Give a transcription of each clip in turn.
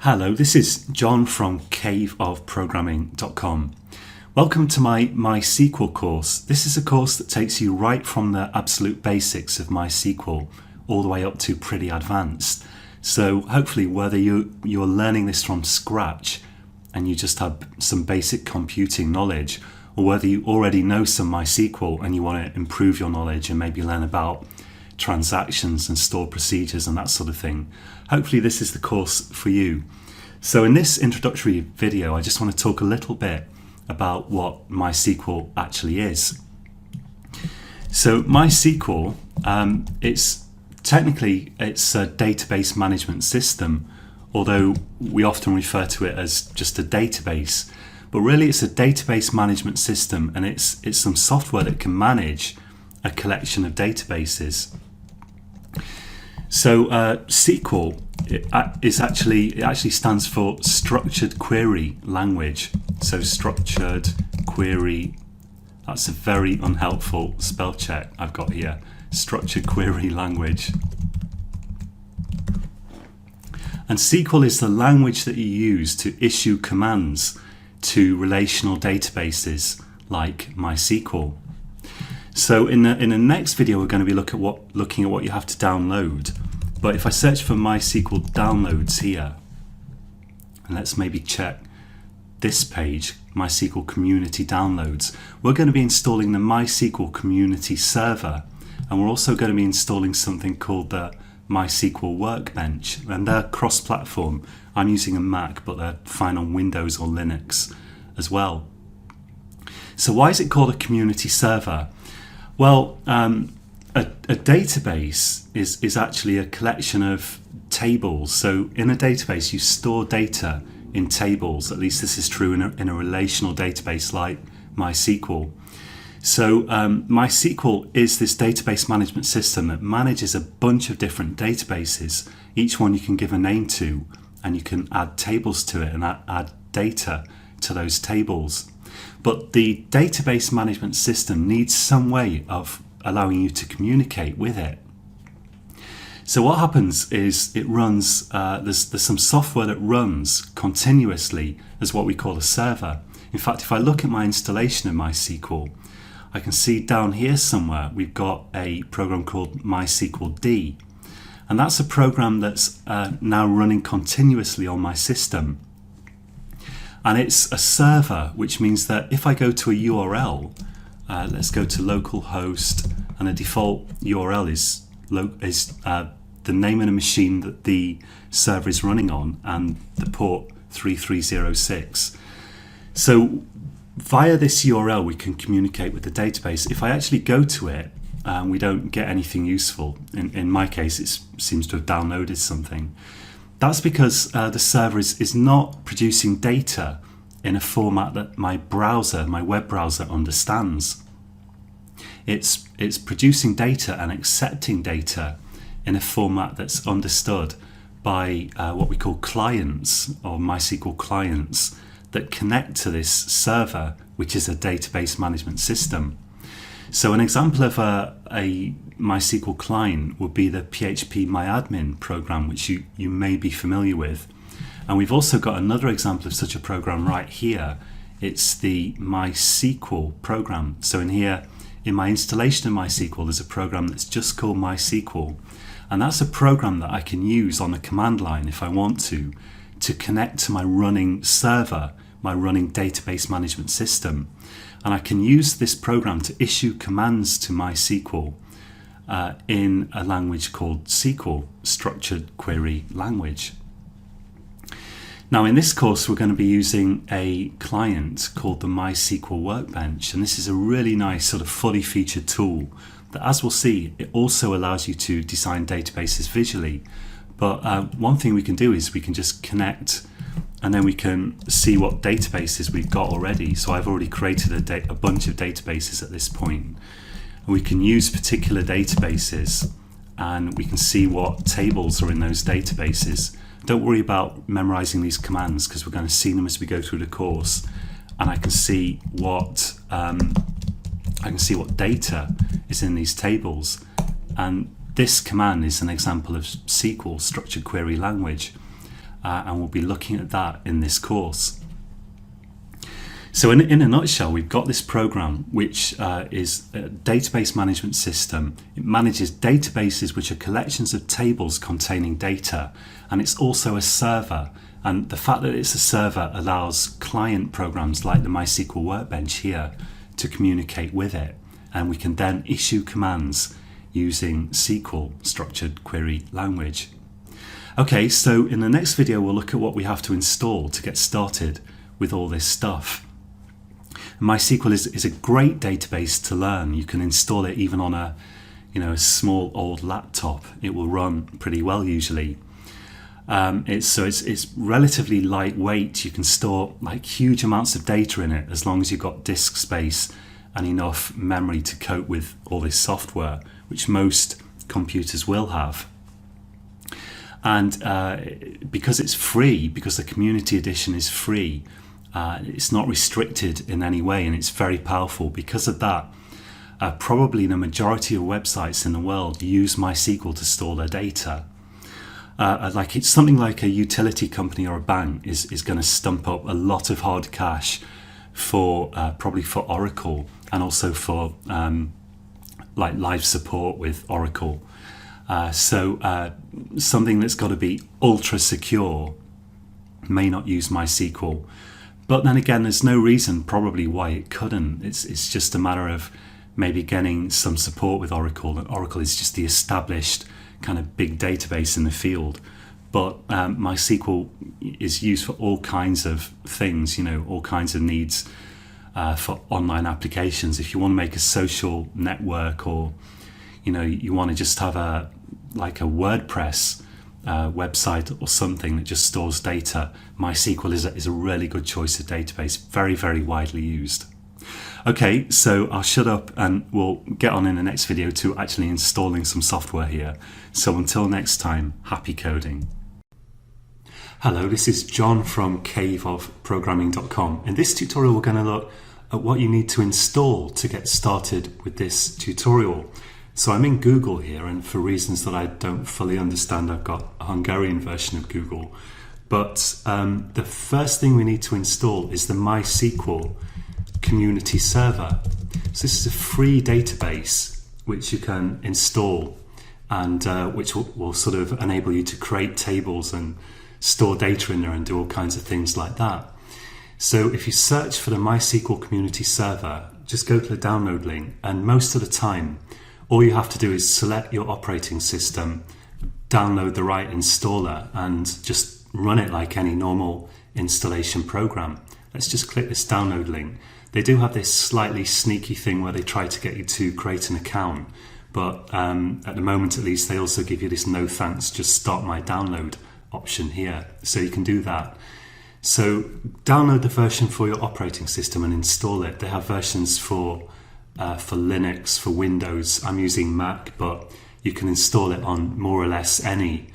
Hello, this is John from caveofprogramming.com. Welcome to my MySQL course. This is a course that takes you right from the absolute basics of MySQL all the way up to pretty advanced. So hopefully whether you're learning this from scratch and you just have some basic computing knowledge, or whether you already know some MySQL and you want to improve your knowledge and maybe learn about transactions and stored procedures and that sort of thing, hopefully this is the course for you. So in this introductory video, I just want to talk a little bit about what MySQL actually is. So MySQL, it's a database management system, although we often refer to it as just a database. But really it's a database management system, and it's some software that can manage a collection of databases. So SQL it actually stands for Structured Query Language. So Structured Query, that's a very unhelpful spell check I've got here. Structured Query Language. And SQL is the language that you use to issue commands to relational databases like MySQL. So in the next video, we're going to be looking at what you have to download. But if I search for MySQL downloads here, and let's maybe check this page, MySQL community downloads, we're going to be installing the MySQL community server, and we're also going to be installing something called the MySQL Workbench, and they're cross-platform. I'm using a Mac, but they're fine on Windows or Linux as well. So why is it called a community server? Well, a database is actually a collection of tables. So in a database, you store data in tables. At least this is true in a relational database like MySQL. So MySQL is this database management system that manages a bunch of different databases. Each one you can give a name to, and you can add tables to it and add data to those tables. But the database management system needs some way of allowing you to communicate with it. So what happens is it runs, there's some software that runs continuously as what we call a server. In fact, if I look at my installation of MySQL, I can see down here somewhere we've got a program called MySQL D. And that's a program that's now running continuously on my system. And it's a server, which means that if I go to a URL, let's go to localhost, and the default URL is the name of the machine that the server is running on and the port 3306. So via this URL we can communicate with the database. If I actually go to it, we don't get anything useful. In my case, it seems to have downloaded something. That's because the server is not producing data in a format that my web browser understands. It's producing data and accepting data in a format that's understood by what we call clients, or MySQL clients, that connect to this server, which is a database management system. So an example of a MySQL client would be the phpMyAdmin program, which you may be familiar with. And we've also got another example of such a program right here. It's the MySQL program. So in here, in my installation of MySQL, there's a program that's just called MySQL. And that's a program that I can use on the command line if I want to connect to my running server, my running database management system. And I can use this program to issue commands to MySQL in a language called SQL, Structured Query Language. Now in this course we're going to be using a client called the MySQL Workbench, and this is a really nice sort of fully featured tool that, as we'll see, it also allows you to design databases visually. But one thing we can do is we can just connect, and then we can see what databases we've got already. So I've already created a bunch of databases at this point. And we can use particular databases, and we can see what tables are in those databases. Don't worry about memorizing these commands, because we're going to see them as we go through the course. And I can see what data is in these tables. And this command is an example of SQL, Structured Query Language. and we'll be looking at that in this course. So in a nutshell, we've got this program which is a database management system. It manages databases which are collections of tables containing data, and it's also a server. And the fact that it's a server allows client programs like the MySQL Workbench here to communicate with it, and we can then issue commands using SQL, structured query language. Okay, so in the next video we'll look at what we have to install to get started with all this stuff. MySQL is a great database to learn. You can install it even on a small old laptop. It will run pretty well usually. It's relatively lightweight. You can store like huge amounts of data in it as long as you've got disk space and enough memory to cope with all this software, which most computers will have. And because it's free, because the community edition is free, it's not restricted in any way, and it's very powerful. Because of that, probably the majority of websites in the world use MySQL to store their data. Like it's something like a utility company or a bank is going to stump up a lot of hard cash for probably for Oracle, and also for like live support with Oracle. So something that's got to be ultra secure may not use MySQL. But then again, there's no reason probably why it couldn't. It's just a matter of maybe getting some support with Oracle. And Oracle is just the established kind of big database in the field. But MySQL is used for all kinds of things, all kinds of needs for online applications. If you want to make a social network, or you want to just have a WordPress website or something that just stores data, MySQL is a really good choice of database, very, very widely used. Okay, so I'll shut up and we'll get on in the next video to actually installing some software here. So until next time, happy coding. Hello, this is John from caveofprogramming.com. In this tutorial, we're going to look at what you need to install to get started with this tutorial. So I'm in Google here, and for reasons that I don't fully understand, I've got a Hungarian version of Google. But the first thing we need to install is the MySQL community server. So this is a free database which you can install, and which will sort of enable you to create tables and store data in there and do all kinds of things like that. So if you search for the MySQL community server, just go to the download link, and most of the time all you have to do is select your operating system, download the right installer, and just run it like any normal installation program. Let's just click this download link. They do have this slightly sneaky thing where they try to get you to create an account, but at the moment at least they also give you this no thanks, just start my download option here, so you can do that. So download the version for your operating system and install it. They have versions for Linux, for Windows. I'm using Mac, but you can install it on more or less any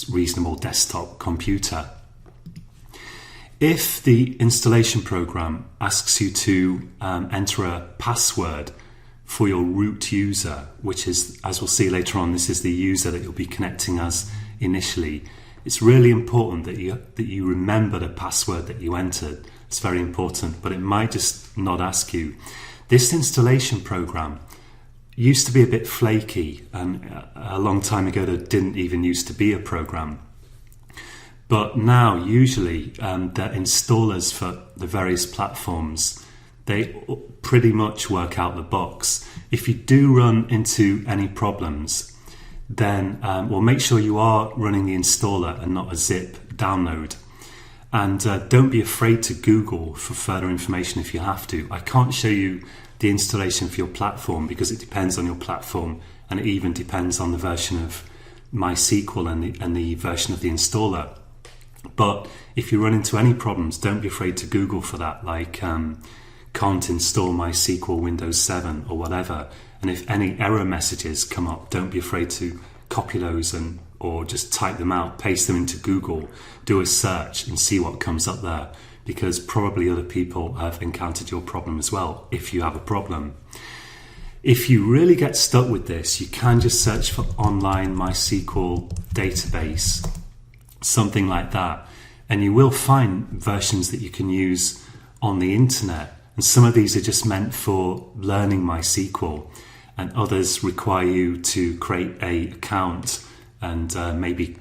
reasonable desktop computer. If the installation program asks you to enter a password for your root user, which is, as we'll see later on, this is the user that you'll be connecting as initially, it's really important that you remember the password that you entered. It's very important, but it might just not ask you. This installation program used to be a bit flaky, and a long time ago there didn't even used to be a program. But now usually the installers for the various platforms, they pretty much work out the box. If you do run into any problems, then well, make sure you are running the installer and not a zip download. And don't be afraid to Google for further information if you have to. I can't show you the installation for your platform because it depends on your platform, and it even depends on the version of MySQL and the version of the installer. But if you run into any problems, don't be afraid to Google for that, like can't install MySQL Windows 7 or whatever. And if any error messages come up, don't be afraid to copy those or just type them out, paste them into Google, do a search and see what comes up there, because probably other people have encountered your problem as well if you have a problem. If you really get stuck with this, you can just search for online MySQL database. something like that. And you will find versions that you can use on the internet. And some of these are just meant for learning MySQL, and others require you to create an account and maybe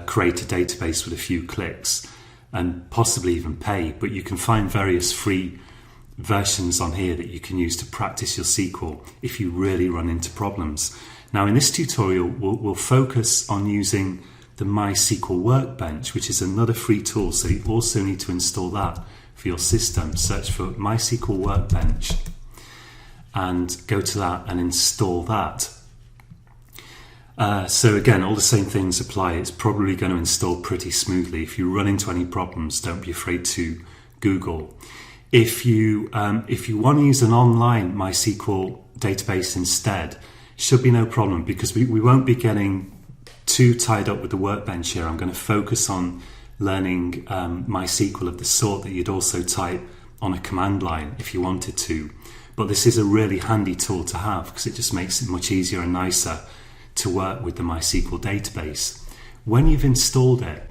create a database with a few clicks and possibly even pay. But you can find various free versions on here that you can use to practice your SQL if you really run into problems. Now in this tutorial we'll focus on using the MySQL Workbench, which is another free tool, so you also need to install that for your system. Search for MySQL Workbench and go to that and install that. So again, all the same things apply. It's probably going to install pretty smoothly. If you run into any problems, don't be afraid to Google. If you want to use an online MySQL database instead, should be no problem, because we won't be getting too tied up with the Workbench here. I'm going to focus on learning MySQL of the sort that you'd also type on a command line if you wanted to. But this is a really handy tool to have because it just makes it much easier and nicer to work with the MySQL database. When you've installed it,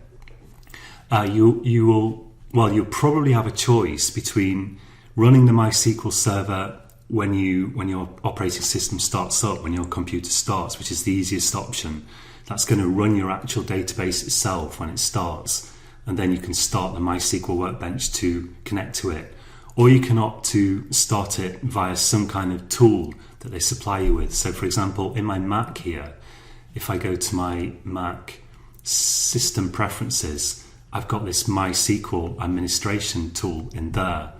you'll probably have a choice between running the MySQL server when your operating system starts up, when your computer starts, which is the easiest option. That's going to run your actual database itself when it starts, and then you can start the MySQL Workbench to connect to it. Or you can opt to start it via some kind of tool that they supply you with. So for example, in my Mac here, if I go to my Mac system preferences, I've got this MySQL administration tool in there.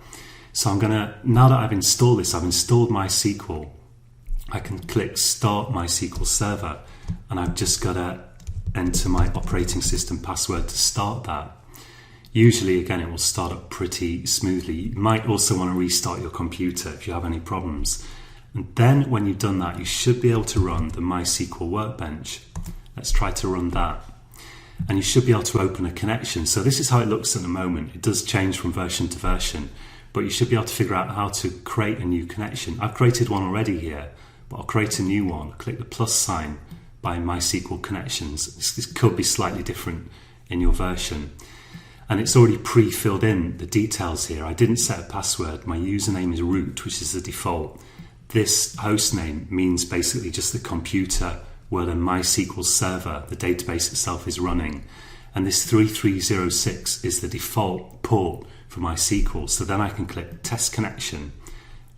So I'm gonna, now that I've installed this, I've installed MySQL, I can click Start MySQL Server, and I've just got to enter my operating system password to start that. Usually, again, it will start up pretty smoothly. You might also want to restart your computer if you have any problems. And then when you've done that, you should be able to run the MySQL Workbench. Let's try to run that. And you should be able to open a connection. So this is how it looks at the moment. It does change from version to version, but you should be able to figure out how to create a new connection. I've created one already here, but I'll create a new one. Click the plus sign by MySQL connections. This could be slightly different in your version. And it's already pre-filled in the details here. I didn't set a password. My username is root, which is the default. This host name means basically just the computer where the MySQL server, the database itself, is running. And this 3306 is the default port for MySQL. So then I can click test connection,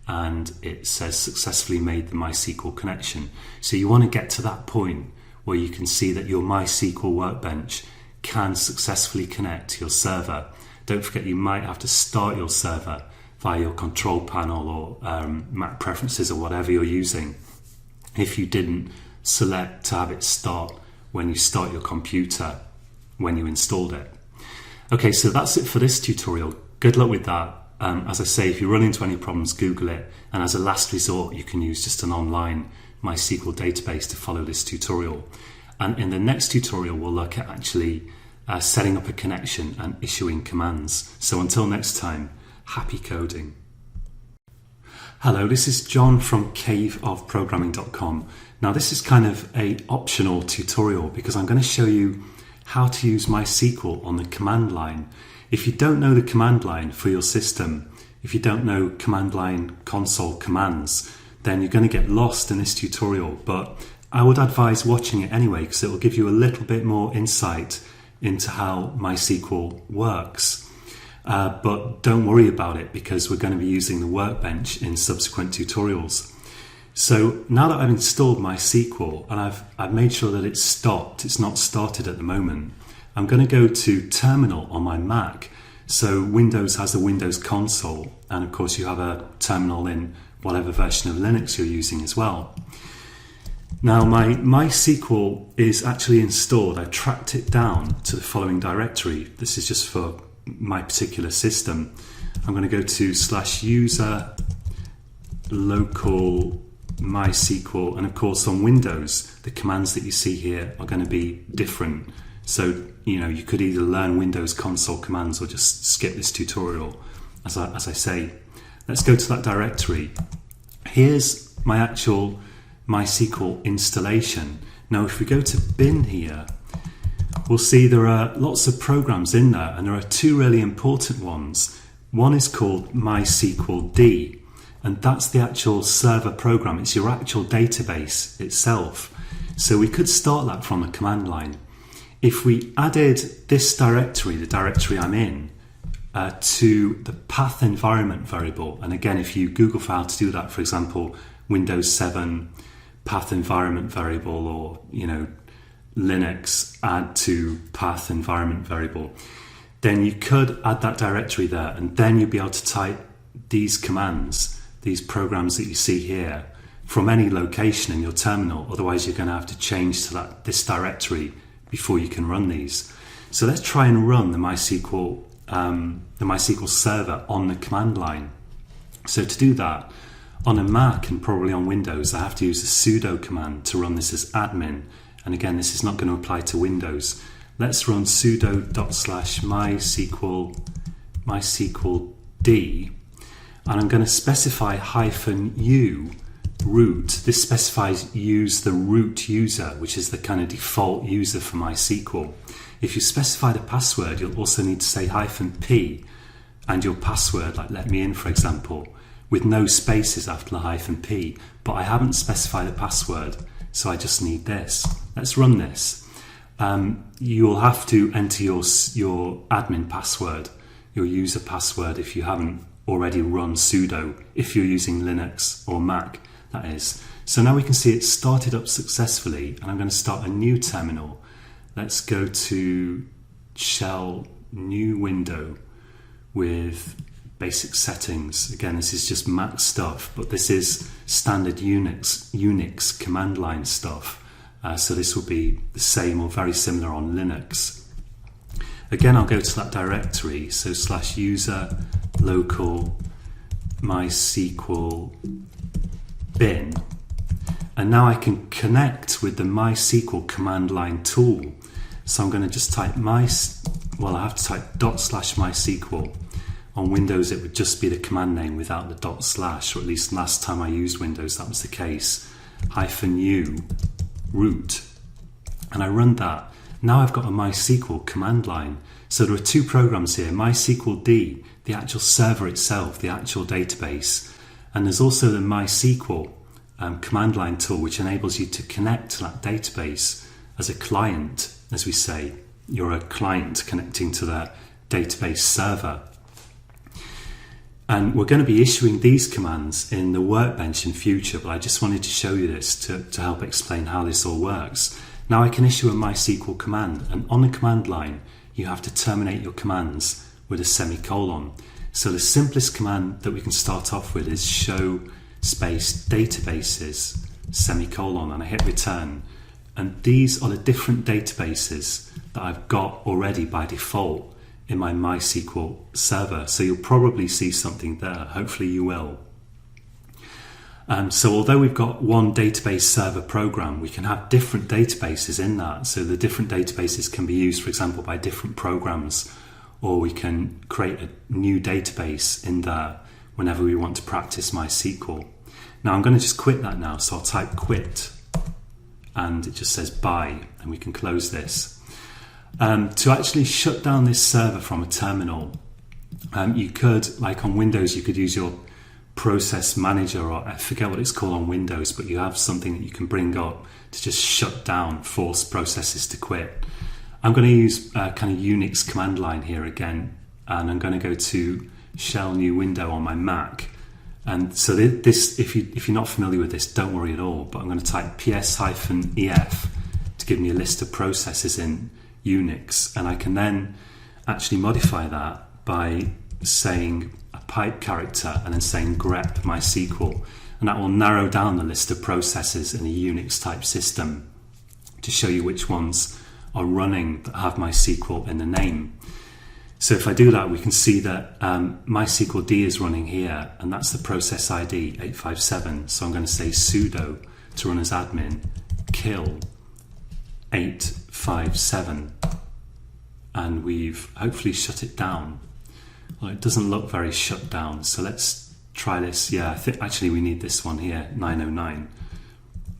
and it says successfully made the MySQL connection. So you want to get to that point where you can see that your MySQL Workbench can successfully connect to your server. Don't forget, you might have to start your server via your control panel or Mac preferences or whatever you're using if you didn't select to have it start when you start your computer when you installed it. Okay, so that's it for this tutorial. Good luck with that. As I say, if you run into any problems, Google it, and as a last resort you can use just an online MySQL database to follow this tutorial. And in the next tutorial we'll look at actually setting up a connection and issuing commands. So until next time, happy coding. Hello, this is John from caveofprogramming.com. Now this is kind of an optional tutorial because I'm going to show you how to use MySQL on the command line. If you don't know the command line for your system, if you don't know command line console commands, then you're going to get lost in this tutorial. But I would advise watching it anyway because it will give you a little bit more insight into how MySQL works. But don't worry about it because we're going to be using the Workbench in subsequent tutorials. So now that I've installed MySQL and I've made sure that it's stopped, it's not started at the moment, I'm going to go to Terminal on my Mac. So Windows has a Windows console, and of course you have a terminal in whatever version of Linux you're using as well. Now my MySQL is actually installed. I've tracked it down to the following directory. This is just for my particular system. I'm going to go to /user local MySQL, and of course on Windows the commands that you see here are going to be different. So you could either learn Windows console commands or just skip this tutorial as I say. Let's go to that directory. Here's my actual MySQL installation. Now if we go to bin here, we'll see there are lots of programs in there, and there are two really important ones. One is called MySQL D, and that's the actual server program. It's your actual database itself. So we could start that from a command line. If we added this directory, the directory I'm in, to the path environment variable, and again, if you Google for how to do that, for example, Windows 7 path environment variable, or Linux add to path environment variable, then you could add that directory there, and then you'd be able to type these commands, these programs that you see here, from any location in your terminal. Otherwise, you're going to have to change to this directory before you can run these. So let's try and run the MySQL server on the command line. So to do that, on a Mac and probably on Windows, I have to use the sudo command to run this as admin. And again, this is not going to apply to Windows. Let's run sudo./MySQL D, and I'm going to specify -u root. This specifies use the root user, which is the kind of default user for MySQL. If you specify the password, you'll also need to say -p and your password, like let me in, for example, with no spaces after the -p, but I haven't specified a password, so I just need this. Let's run this. You'll have to enter your admin password, your user password, if you haven't already run sudo, if you're using Linux or Mac, that is. So now we can see it started up successfully, and I'm going to start a new terminal. Let's go to shell, new window with basic settings. Again, this is just Mac stuff, but this is standard Unix command line stuff. So this will be the same or very similar on Linux. Again, I'll go to that directory, so /user local MySQL bin, and now I can connect with the MySQL command line tool. So I'm going to just type I have to type /MySQL. On Windows, it would just be the command name without the /, or at least last time I used Windows, that was the case. -u root, and I run that. Now I've got a MySQL command line. So there are two programs here, MySQL D, the actual server itself, the actual database, and there's also the MySQL command line tool, which enables you to connect to that database as a client, as we say. You're a client connecting to the database server. And we're going to be issuing these commands in the Workbench in future, but I just wanted to show you this to help explain how this all works. Now I can issue a MySQL command, and on the command line, you have to terminate your commands with a semicolon. So the simplest command that we can start off with is show space databases semicolon, and I hit return. And these are the different databases that I've got already by default in my MySQL server. So you'll probably see something there. Hopefully you will. So although we've got one database server program, we can have different databases in that. So the different databases can be used, for example, by different programs, or we can create a new database in there whenever we want to practice MySQL. Now I'm going to just quit that now. So I'll type quit, and it just says bye, and we can close this. To actually shut down this server from a terminal, you could, like on Windows, you could use your process manager, or I forget what it's called on Windows, but you have something that you can bring up to just shut down, force processes to quit. I'm going to use kind of Unix command line here again, and I'm going to go to shell new window on my Mac. And so this, if you're not familiar with this, don't worry at all, but I'm going to type ps-ef to give me a list of processes in Unix, and I can then actually modify that by saying a pipe character and then saying grep MySQL, and that will narrow down the list of processes in a Unix type system to show you which ones are running that have MySQL in the name. So if I do that, we can see that MySQL D is running here, and that's the process ID 857. So I'm going to say sudo to run as admin kill 857, and we've hopefully shut it down. Well, it doesn't look very shut down, so let's try this. Yeah, I think actually we need this one here, 909.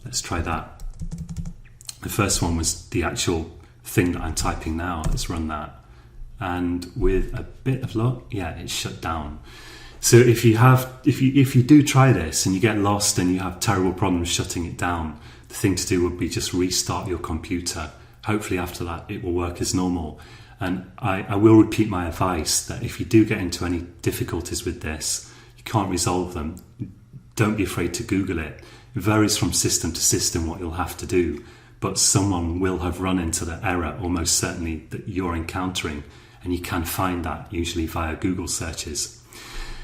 Let's try that. The first one was the actual thing that I'm typing now. Let's run that. And with a bit of luck, yeah, it's shut down. So if you do try this and you get lost and you have terrible problems shutting it down, the thing to do would be just restart your computer. Hopefully after that it will work as normal. And I will repeat my advice that if you do get into any difficulties with this, you can't resolve them, don't be afraid to Google it. It varies from system to system what you'll have to do, but someone will have run into the error almost certainly that you're encountering, and you can find that usually via Google searches.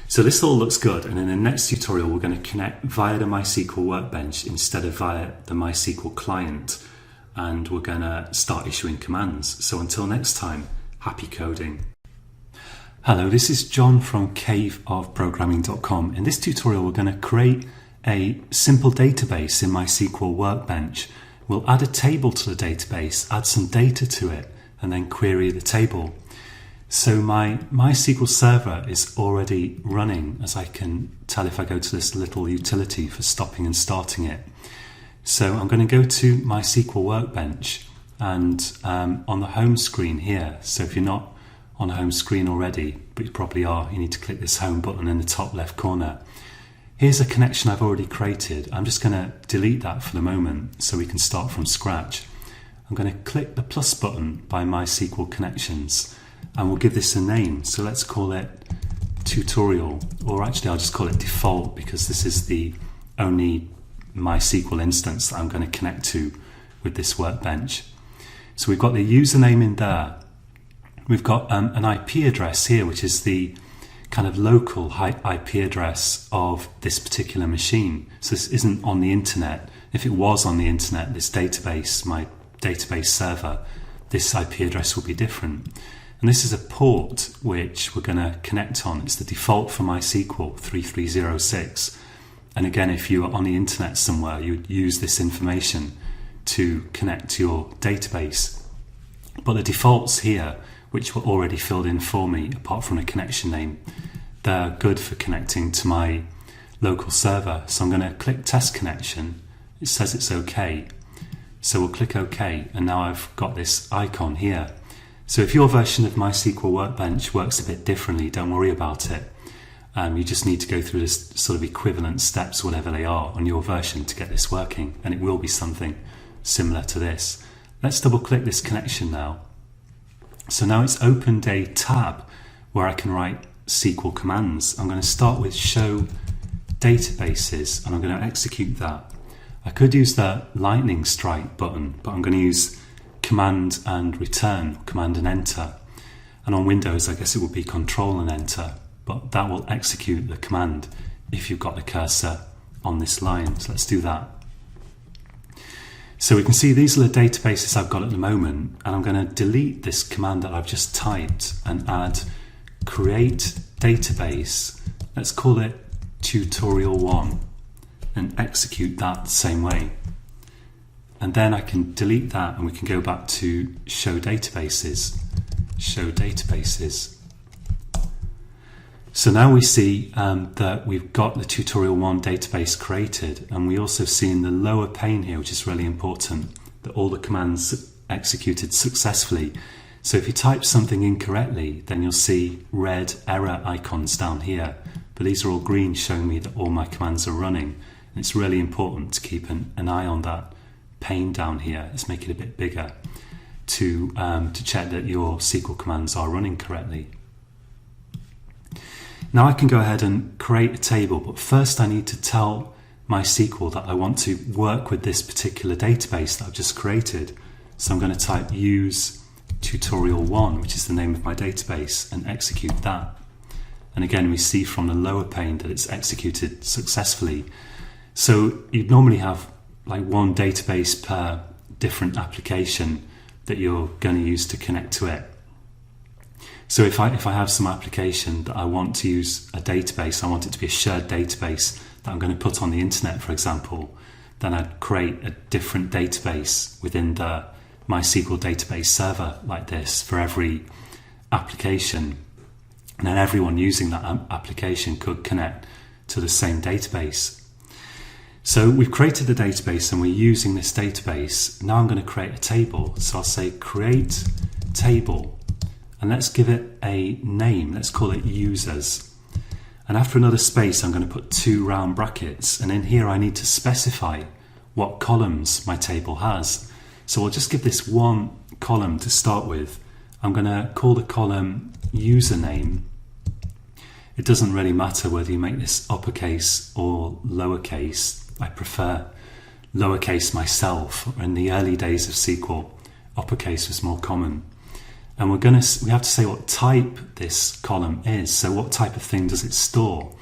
So this all looks good, and in the next tutorial we're going to connect via the MySQL Workbench instead of via the MySQL client, and we're going to start issuing commands. So until next time, happy coding. Hello, this is John from caveofprogramming.com. In this tutorial we're going to create a simple database in MySQL Workbench. We'll add a table to the database, add some data to it, and then query the table. So my MySQL server is already running, as I can tell if I go to this little utility for stopping and starting it. So I'm going to go to MySQL Workbench and on the home screen here. So if you're not on the home screen already, but you probably are, you need to click this home button in the top left corner. Here's a connection I've already created. I'm just going to delete that for the moment so we can start from scratch. I'm going to click the plus button by MySQL Connections and we'll give this a name. So let's call it tutorial, or actually I'll just call it default because this is the only MySQL instance that I'm going to connect to with this workbench. So we've got the username in there. We've got an IP address here, which is the kind of local IP address of this particular machine. So this isn't on the internet. If it was on the internet, this database, my database server, this IP address will be different. And this is a port which we're going to connect on. It's the default for MySQL 3306. And again, if you are on the internet somewhere, you would use this information to connect to your database. But the defaults here, which were already filled in for me, apart from the connection name, they're good for connecting to my local server. So I'm going to click test connection. It says it's okay. So we'll click OK, and now I've got this icon here. So if your version of MySQL Workbench works a bit differently, don't worry about it. You just need to go through this sort of equivalent steps, whatever they are, on your version to get this working, and it will be something similar to this. Let's double click this connection now. So now it's opened a tab where I can write SQL commands. I'm going to start with show databases and I'm going to execute that. I could use the lightning strike button, but I'm going to use command and return, command and enter. And on Windows, I guess it would be control and enter, but that will execute the command if you've got the cursor on this line. So let's do that. So we can see these are the databases I've got at the moment, and I'm going to delete this command that I've just typed and add create database. Let's call it tutorial1 and execute that the same way. And then I can delete that and we can go back to show databases. Show databases. So now we see that we've got the tutorial1 database created, and we also see in the lower pane here, which is really important, that all the commands executed successfully. So if you type something incorrectly, then you'll see red error icons down here, but these are all green, showing me that all my commands are running. And it's really important to keep an eye on that pane down here. Let's make it a bit bigger to check that your SQL commands are running correctly. Now I can go ahead and create a table, but first I need to tell MySQL that I want to work with this particular database that I've just created. So I'm going to type use tutorial1, which is the name of my database, and execute that. And again, we see from the lower pane that it's executed successfully. So you'd normally have like one database per different application that you're going to use to connect to it. So if I have some application that I want to use a database, I want it to be a shared database that I'm going to put on the internet, for example, then I'd create a different database within the MySQL database server like this for every application. And then everyone using that application could connect to the same database. So we've created a database and we're using this database. Now I'm going to create a table. So I'll say create table and let's give it a name. Let's call it users. And after another space, I'm going to put 2 round brackets. And in here, I need to specify what columns my table has. So I'll just give this one column to start with. I'm going to call the column username. It doesn't really matter whether you make this uppercase or lowercase. I prefer lowercase myself. In the early days of SQL, uppercase was more common. And we have to say what type this column is. So what type of thing does it store?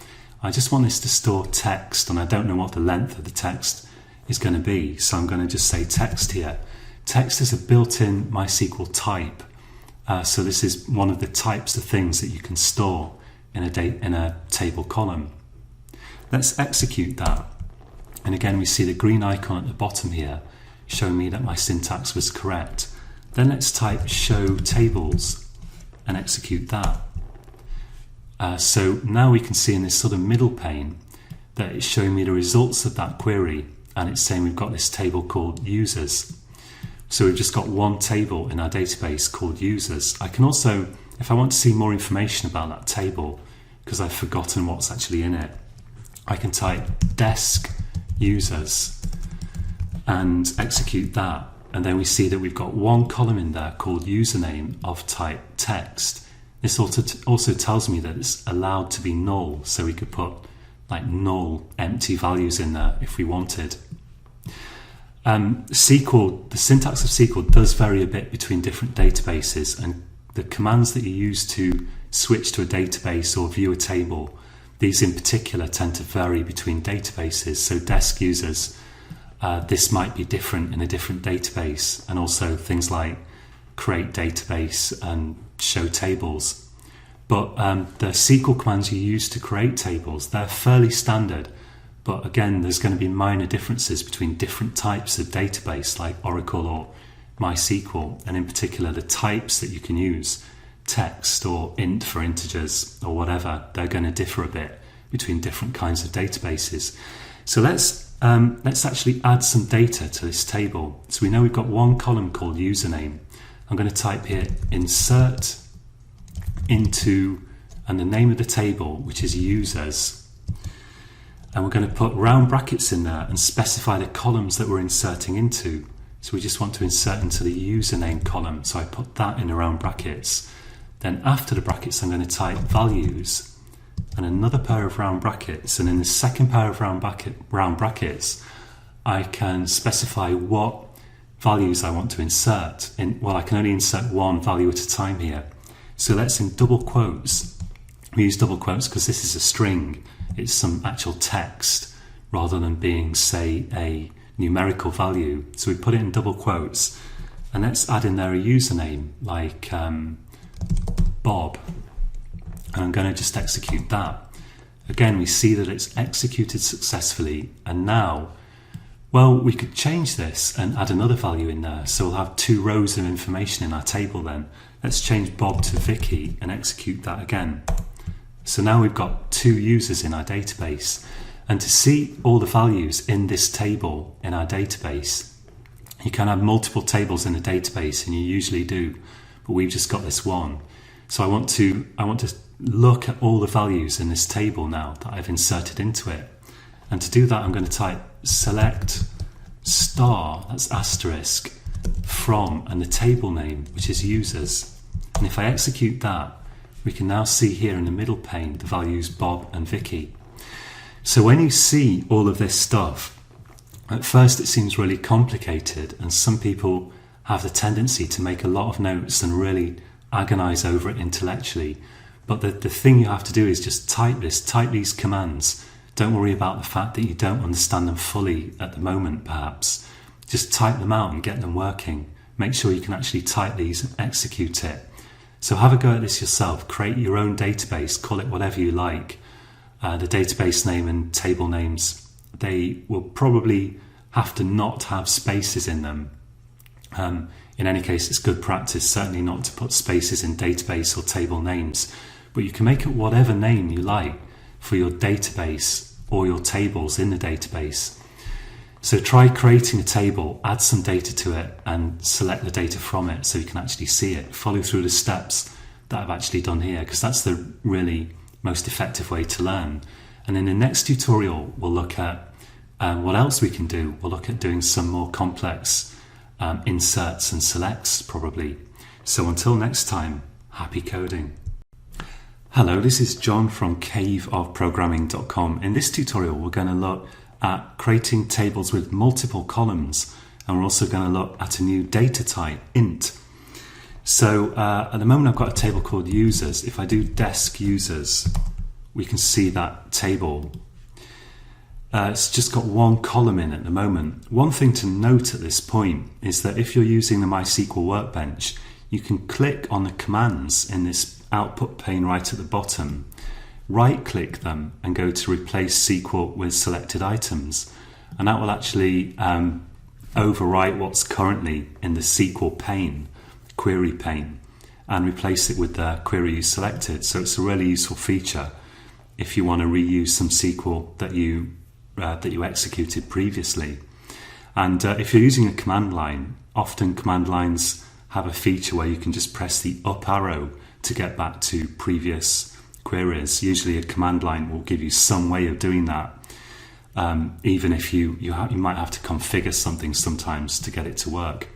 I just want this to store text, and I don't know what the length of the text is going to be. So I'm going to just say text here. Text is a built-in MySQL type. So this is one of the types of things that you can store in a table column. Let's execute that. And again, we see the green icon at the bottom here showing me that my syntax was correct. Then let's type show tables and execute that. So now we can see in this sort of middle pane that it's showing me the results of that query, and it's saying we've got this table called users. So we've just got one table in our database called users. I can also, if I want to see more information about that table, because I've forgotten what's actually in it, I can type desk users and execute that. And then we see that we've got one column in there called username of type text. This also tells me that it's allowed to be null, so we could put like null empty values in there if we wanted. SQL, the syntax of SQL does vary a bit between different databases, and the commands that you use to switch to a database or view a table, these in particular tend to vary between databases. So desk users, this might be different in a different database, and also things like create database and show tables. But the SQL commands you use to create tables, they're fairly standard. But again, there's going to be minor differences between different types of database like Oracle or MySQL, and in particular the types that you can use, text or int for integers or whatever, they're going to differ a bit between different kinds of databases. So let's actually add some data to this table. So we know we've got one column called username. I'm going to type here insert into, and the name of the table, which is users. And we're going to put round brackets in there and specify the columns that we're inserting into. So we just want to insert into the username column. So I put that in the round brackets. Then after the brackets, I'm going to type values and another pair of round brackets. And in the second pair of round brackets, I can specify what values I want to insert. Well, I can only insert one value at a time here. So let's in double quotes. We use double quotes because this is a string. It's some actual text rather than being, say, a numerical value. So we put it in double quotes. And let's add in there a username like Bob. And I'm going to just execute that. Again, we see that it's executed successfully. And now, well, we could change this and add another value in there. So we'll have 2 rows of information in our table then. Let's change Bob to Vicky and execute that again. So now we've got 2 users in our database. And to see all the values in this table in our database, you can have multiple tables in a database, and you usually do, but we've just got this one. So I want to look at all the values in this table now that I've inserted into it. And to do that, I'm going to type select star, that's asterisk, from, and the table name, which is users. And if I execute that, we can now see here in the middle pane the values Bob and Vicky. So when you see all of this stuff, at first it seems really complicated, and some people have the tendency to make a lot of notes and really agonize over it intellectually. But the thing you have to do is just type these commands. Don't worry about the fact that you don't understand them fully at the moment, perhaps. Just type them out and get them working. Make sure you can actually type these and execute it. So have a go at this yourself. Create your own database, call it whatever you like. The database name and table names, they will probably have to not have spaces in them. In any case, it's good practice certainly not to put spaces in database or table names, but you can make it whatever name you like for your database or your tables in the database. So try creating a table, add some data to it, and select the data from it so you can actually see it. Follow through the steps that I've actually done here, because that's the really most effective way to learn. And in the next tutorial, we'll look at what else we can do. We'll look at doing some more complex inserts and selects, probably. So until next time, happy coding. Hello, this is John from caveofprogramming.com. In this tutorial, we're going to look at creating tables with multiple columns, and we're also going to look at a new data type, int. So at the moment I've got a table called users. If I do desk users, we can see that table. It's just got one column in at the moment. One thing to note at this point is that if you're using the MySQL Workbench, you can click on the commands in this output pane right at the bottom, right click them and go to replace SQL with selected items, and that will actually overwrite what's currently in the SQL pane, query pane, and replace it with the query you selected. So it's a really useful feature if you want to reuse some SQL that you executed previously. And if you're using a command line, often command lines have a feature where you can just press the up arrow to get back to previous queries. Usually a command line will give you some way of doing that, even if you might have to configure something sometimes to get it to work.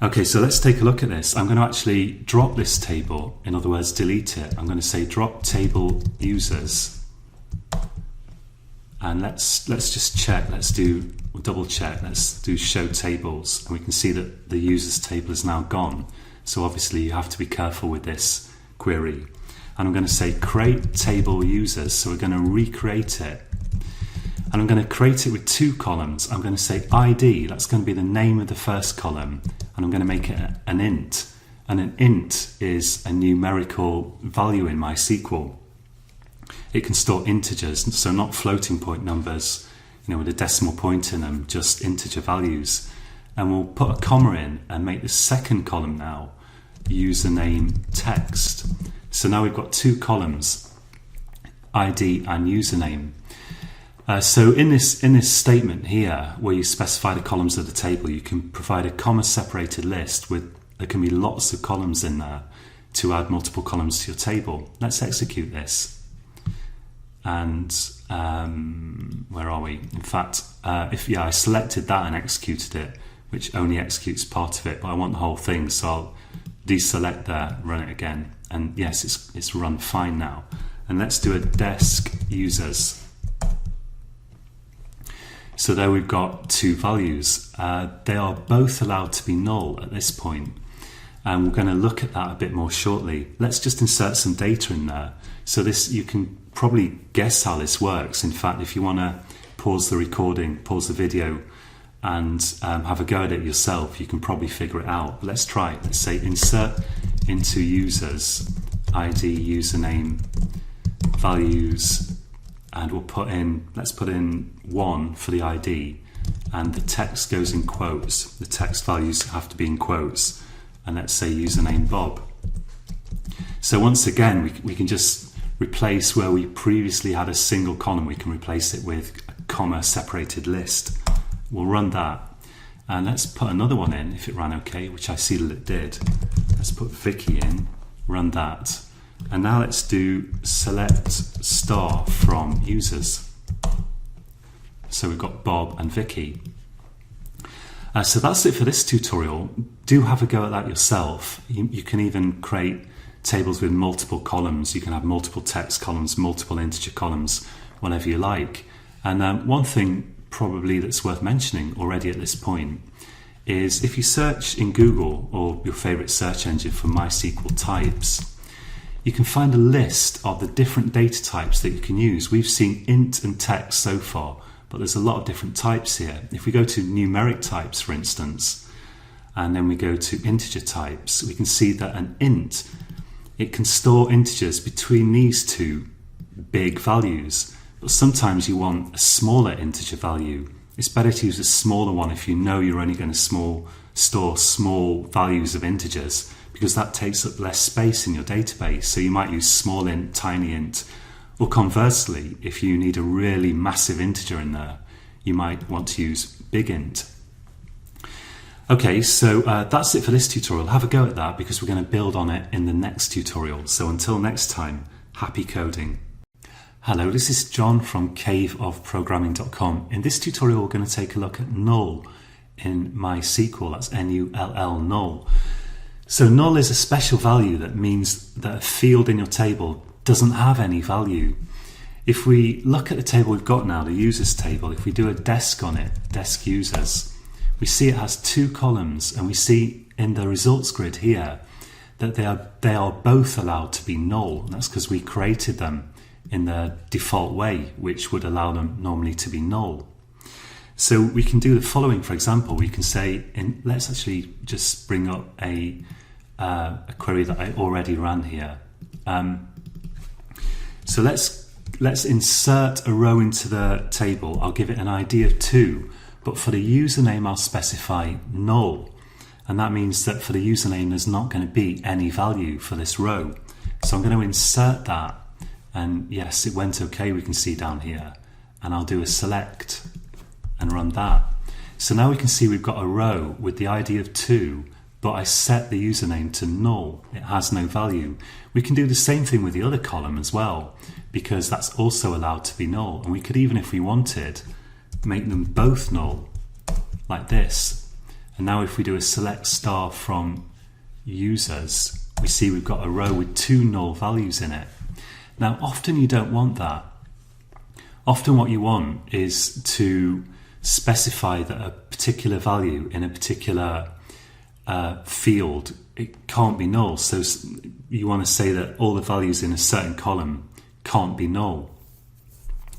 Okay, so let's take a look at this. I'm going to actually drop this table, in other words delete it. I'm going to say drop table users, and let's just check, double check, let's do show tables, and we can see that the users table is now gone. So obviously you have to be careful with this query. And I'm going to say create table users, so we're going to recreate it. And I'm going to create it with two columns. I'm going to say ID, that's going to be the name of the first column, and I'm going to make it an int. And an int is a numerical value in MySQL. It can store integers, so not floating point numbers, with a decimal point in them, just integer values. And we'll put a comma in and make the second column now username text. So now we've got two columns, ID and username. So in this statement here, where you specify the columns of the table, you can provide a comma separated list with, there can be lots of columns in there to add multiple columns to your table. Let's execute this. And where are we? In fact, I selected that and executed it, which only executes part of it, but I want the whole thing, so I'll deselect there, run it again, and yes, it's run fine now. And let's do a desk users. So there we've got two values. They are both allowed to be null at this point, and we're going to look at that a bit more shortly. Let's just insert some data in there. So this, you can probably guess how this works. In fact, if you want to pause the recording, pause the video, and have a go at it yourself, you can probably figure it out. But let's try it. Let's say insert into users, ID, username, values, and let's put in 1 for the ID, and the text goes in quotes. The text values have to be in quotes, and let's say username Bob. So once again, we can just replace where we previously had a single column, we can replace it with a comma separated list. We'll run that, and let's put another one in if it ran okay, which I see that it did. Let's put Vicky in, run that, and now let's do select star from users. So we've got Bob and Vicky. So that's it for this tutorial. Do have a go at that yourself. You can even create tables with multiple columns. You can have multiple text columns, multiple integer columns, whatever you like. And one thing probably that's worth mentioning already at this point is if you search in Google or your favorite search engine for MySQL types, you can find a list of the different data types that you can use. We've seen int and text so far, but there's a lot of different types here. If we go to numeric types, for instance, and then we go to integer types, we can see that an int, it can store integers between these two big values. But sometimes you want a smaller integer value. It's better to use a smaller one if you know you're only going to store small values of integers, because that takes up less space in your database. So you might use small int, tiny int, or conversely, if you need a really massive integer in there, you might want to use big int. Okay, so that's it for this tutorial. Have a go at that because we're going to build on it in the next tutorial. So until next time, happy coding. Hello, this is John from caveofprogramming.com. In this tutorial, we're going to take a look at null in MySQL. That's N-U-L-L, null. So null is a special value that means that a field in your table doesn't have any value. If we look at the table we've got now, the users table, if we do a desk on it, desk users, we see it has two columns, and we see in the results grid here that they are both allowed to be null. And that's because we created them in the default way, which would allow them normally to be null. So we can do the following. For example, we can say, let's actually just bring up a query that I already ran here. So let's insert a row into the table. I'll give it an ID of 2. But for the username, I'll specify null. And that means that for the username, there's not going to be any value for this row. So I'm going to insert that. And yes, it went okay, we can see down here. And I'll do a select and run that. So now we can see we've got a row with the ID of 2, but I set the username to null. It has no value. We can do the same thing with the other column as well, because that's also allowed to be null. And we could even, if we wanted, make them both null, like this. And now if we do a select star from users, we see we've got a row with 2 null values in it. Now often you don't want that. Often what you want is to specify that a particular value in a particular field, it can't be null. So you want to say that all the values in a certain column can't be null.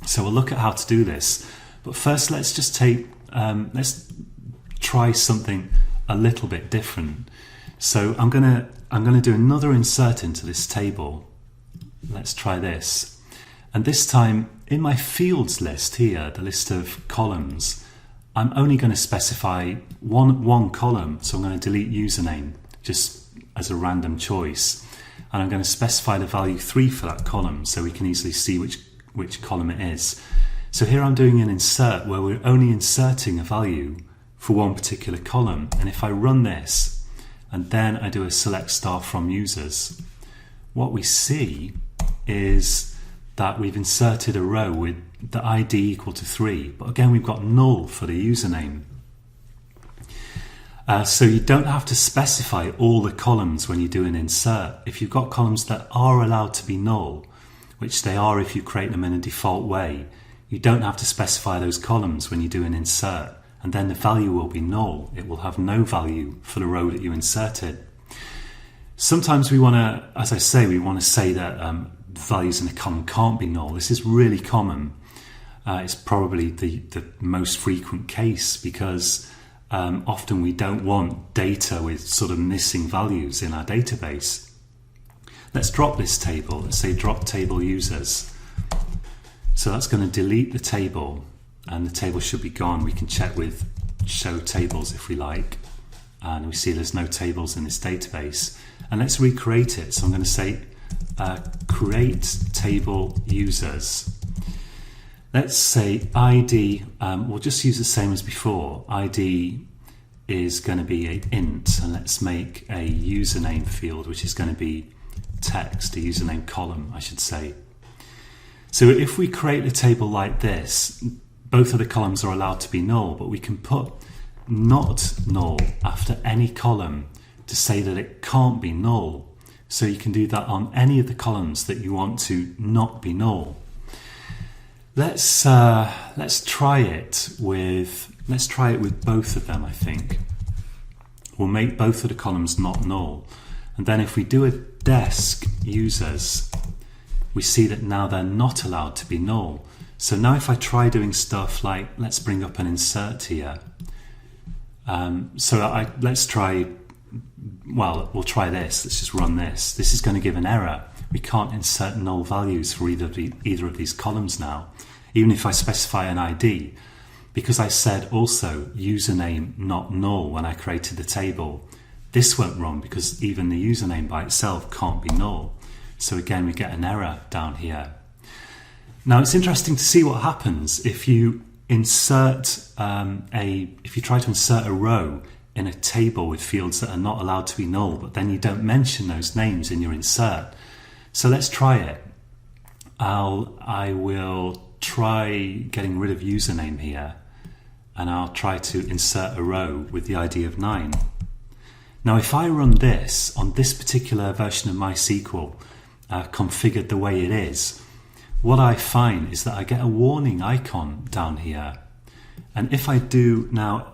So we'll look at how to do this. But first, let's just let's try something a little bit different. So I'm gonna do another insert into this table. Let's try this. And this time, in my fields list here, the list of columns, I'm only going to specify one column. So I'm going to delete username just as a random choice. And I'm going to specify the value 3 for that column so we can easily see which column it is. So here I'm doing an insert where we're only inserting a value for one particular column. And if I run this and then I do a select star from users, what we see is that we've inserted a row with the ID equal to 3. But again, we've got null for the username. So you don't have to specify all the columns when you do an insert. If you've got columns that are allowed to be null, which they are if you create them in a default way, you don't have to specify those columns when you do an insert, and then the value will be null. It will have no value for the row that you inserted. Sometimes we want to, as I say, we want to say that values in a column can't be null. This is really common. It's probably the most frequent case because often we don't want data with sort of missing values in our database. Let's drop this table. Let's say drop table users. So that's going to delete the table, and the table should be gone. We can check with show tables if we like, and we see there's no tables in this database. And let's recreate it. So I'm going to say create table users. Let's say ID, we'll just use the same as before. ID is going to be an int, and let's make a username field, which is going to be text, a username column, I should say. So if we create a table like this, both of the columns are allowed to be null, but we can put not null after any column to say that it can't be null. So you can do that on any of the columns that you want to not be null. Let's try it with both of them. I think we'll make both of the columns not null, and then if we do a desk users, we see that now they're not allowed to be null. So now if I try doing stuff like, let's bring up an insert here. Let's try, well, we'll try this. Let's just run this. This is going to give an error. We can't insert null values for either of these columns now, even if I specify an ID, because I said also username not null when I created the table. This won't run because even the username by itself can't be null. So again, we get an error down here. Now it's interesting to see what happens if you if you try to insert a row in a table with fields that are not allowed to be null, but then you don't mention those names in your insert. So let's try it. I will try getting rid of username here, and I'll try to insert a row with the ID of 9. Now if I run this on this particular version of MySQL, configured the way it is, what I find is that I get a warning icon down here. And if I do now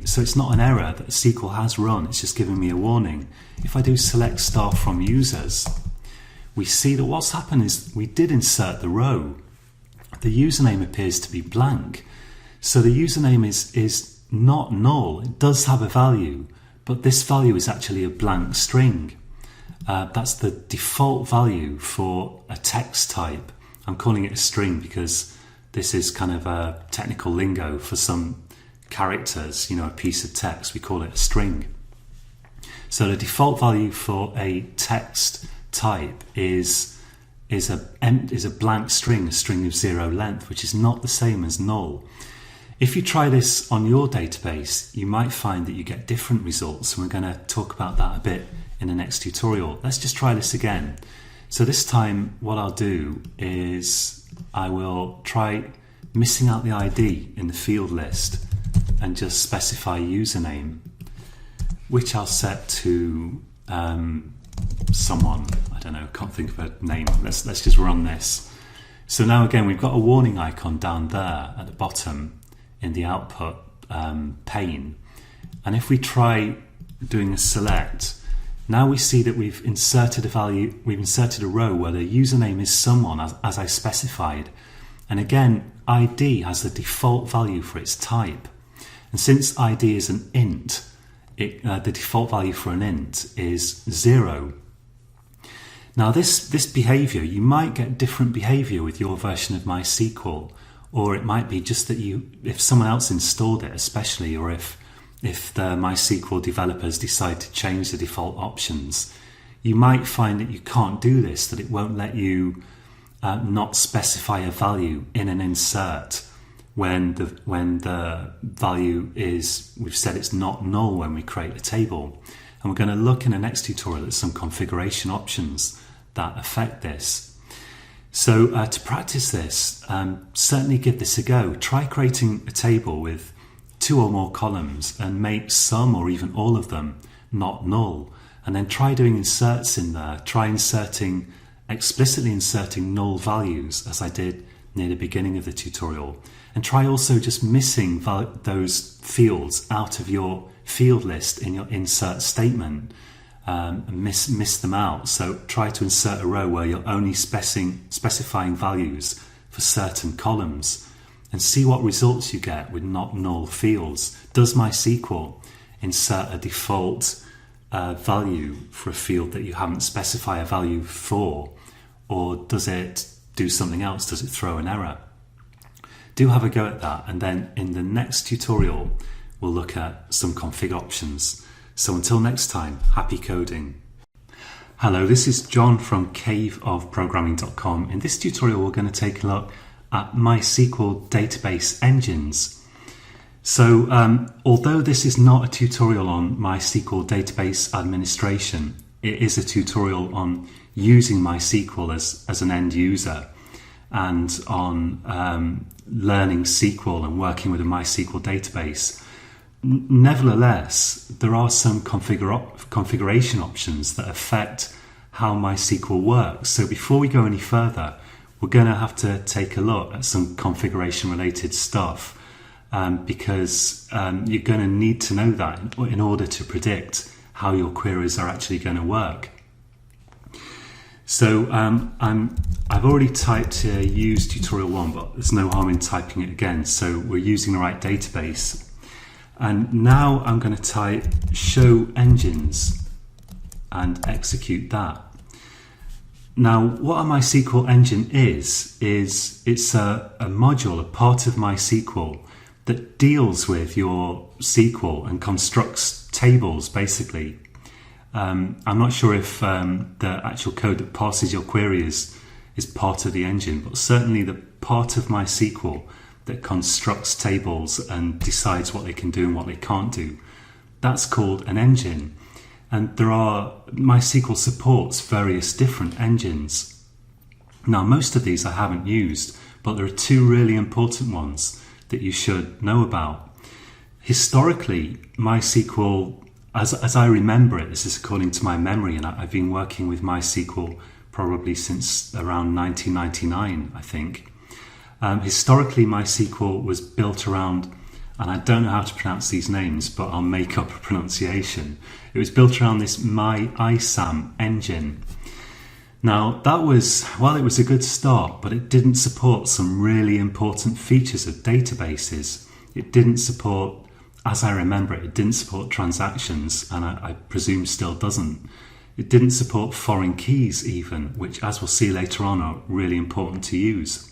so it's not an error that SQL has run, it's just giving me a warning. If I do select star from users, we see that what's happened is we did insert the row. The username appears to be blank. So the username is not null. It does have a value, but this value is actually a blank string. That's the default value for a text type. I'm calling it a string because this is kind of a technical lingo for some characters, a piece of text. We call it a string. So the default value for a text type is a blank string, a string of 0 length, which is not the same as null. If you try this on your database, you might find that you get different results, and we're going to talk about that a bit in the next tutorial. Let's just try this again. So this time what I'll do is I will try missing out the ID in the field list and just specify username, which I'll set to someone. I don't know, can't think of a name. Let's just run this. So now again we've got a warning icon down there at the bottom in the output pane, and if we try doing a select, now we see that we've inserted a row where the username is someone as I specified, and again ID has the default value for its type, and since ID is an int, the default value for an int is 0. Now this behavior, you might get different behavior with your version of MySQL, or it might be just that if someone else installed it especially, or if the MySQL developers decide to change the default options, you might find that you can't do this, that it won't let you not specify a value in an insert when the value is, we've said it's not null when we create a table. And we're going to look in the next tutorial at some configuration options that affect this. So to practice this, certainly give this a go. Try creating a table with 2 or more columns and make some or even all of them not null. And then try doing inserts in there. Try explicitly inserting null values, as I did near the beginning of the tutorial. And try also just missing those fields out of your field list in your insert statement. Miss them out. So try to insert a row where you're only specifying values for certain columns, and see what results you get with not null fields. Does MySQL insert a default value for a field that you haven't specified a value for, or does it do something else? Does it throw an error? Do have a go at that, and then in the next tutorial we'll look at some config options. So until next time, happy coding. Hello, this is John from caveofprogramming.com. In this tutorial we're going to take a look at MySQL database engines. So although this is not a tutorial on MySQL database administration, it is a tutorial on using MySQL as an end user, and on learning SQL and working with a MySQL database. Nevertheless, there are some configuration options that affect how MySQL works. So before we go any further, we're going to have to take a look at some configuration related stuff, because you're going to need to know that in order to predict how your queries are actually going to work. So I've already typed use tutorial 1, but there's no harm in typing it again, so we're using the right database. And now I'm going to type show engines and execute that. Now what a MySQL engine is it's a module, a part of MySQL that deals with your SQL and constructs tables basically. I'm not sure if the actual code that parses your query is part of the engine, but certainly the part of MySQL that constructs tables and decides what they can do and what they can't do. That's called an engine. And MySQL supports various different engines. Now, most of these I haven't used, but there are two really important ones that you should know about. Historically, MySQL, as I remember it, this is according to my memory, and I've been working with MySQL probably since around 1999, I think. Historically, MySQL was built around, and I don't know how to pronounce these names, but I'll make up a pronunciation. It was built around this MyISAM engine. Now, it was a good start, but it didn't support some really important features of databases. It didn't support, as I remember it didn't support transactions, and I presume still doesn't. It didn't support foreign keys even, which, as we'll see later on, are really important to use.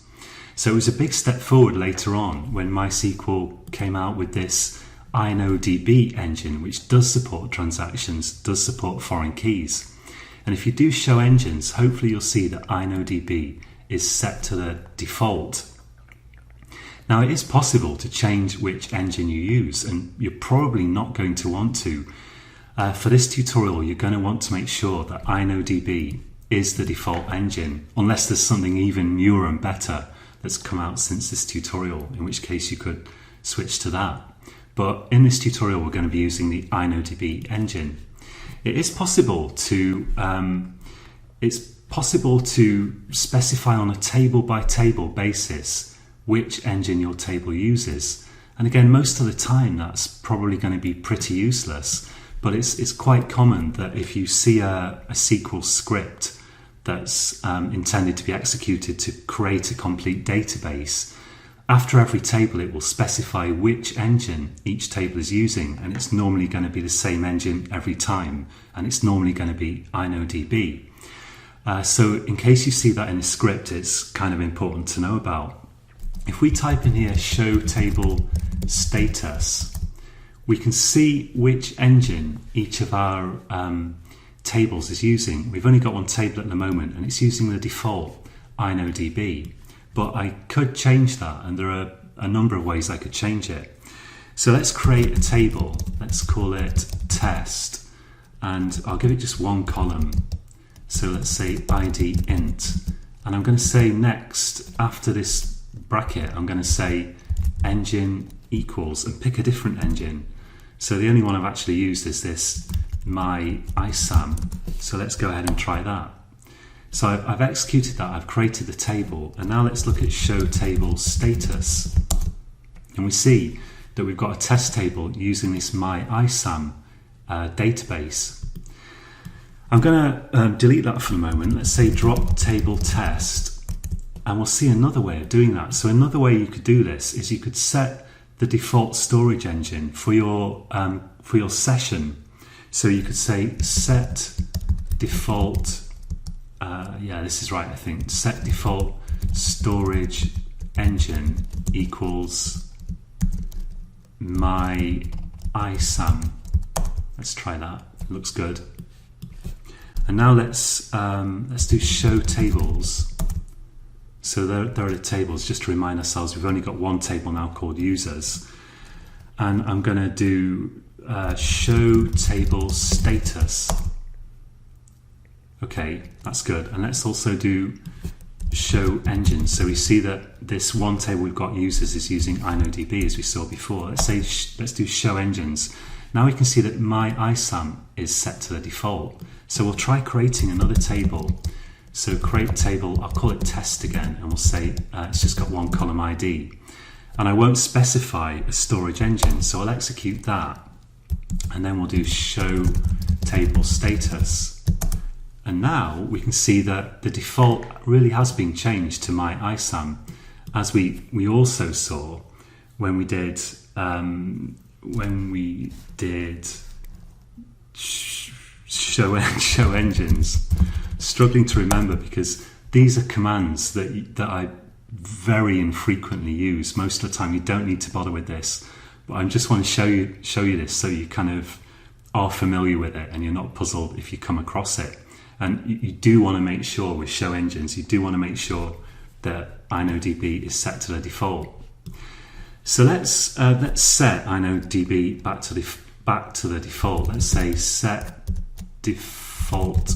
So it was a big step forward later on when MySQL came out with this InnoDB engine, which does support transactions, does support foreign keys. And if you do show engines, hopefully you'll see that InnoDB is set to the default. Now, it is possible to change which engine you use, and you're probably not going to want to. For this tutorial, you're going to want to make sure that InnoDB is the default engine, unless there's something even newer and better that's come out since this tutorial, in which case you could switch to that. But in this tutorial, we're going to be using the InnoDB engine. It is possible to specify on a table-by-table basis which engine your table uses. And again, most of the time that's probably going to be pretty useless, but it's quite common that if you see a SQL script that's intended to be executed to create a complete database, after every table it will specify which engine each table is using, and it's normally going to be the same engine every time, and it's normally going to be InnoDB. So in case you see that in a script, it's kind of important to know about. If we type in here show table status, we can see which engine each of our tables is using. We've only got one table at the moment, and it's using the default InnoDB. But I could change that, and there are a number of ways I could change it. So let's create a table. Let's call it test, and I'll give it just one column. So let's say ID int, and I'm going to say next, after this bracket, I'm going to say engine equals, and pick a different engine. So the only one I've actually used is this MyISAM. So let's go ahead and try that. So I've executed that, I've created the table, and now let's look at show table status. And we see that we've got a test table using this MyISAM database. I'm going to delete that for the moment. Let's say drop table test, and we'll see another way of doing that. So another way you could do this is you could set the default storage engine for your session. So you could say set default this is right, I think. Set default storage engine equals MyISAM. Let's try that. It looks good. And now let's do show tables. So there are the tables. Just to remind ourselves, we've only got one table now called users. And I'm going to do show table status. Okay, that's good. And let's also do show engine. So we see that this one table we've got users is using InnoDB, as we saw before. Let's do show engines. Now we can see that MyISAM is set to the default. So we'll try creating another table. So create table, I'll call it test again, and we'll say it's just got one column ID. And I won't specify a storage engine, so I'll execute that. And then we'll do show table status. And now we can see that the default really has been changed to MyISAM, as we also saw when we did show engines. Struggling to remember because these are commands that I very infrequently use. Most of the time you don't need to bother with this, but I just want to show you this so you kind of are familiar with it and you're not puzzled if you come across it. And you do want to make sure with show engines, you do want to make sure that InnoDB is set to the default. So let's set InnoDB back to the default. Let's say set default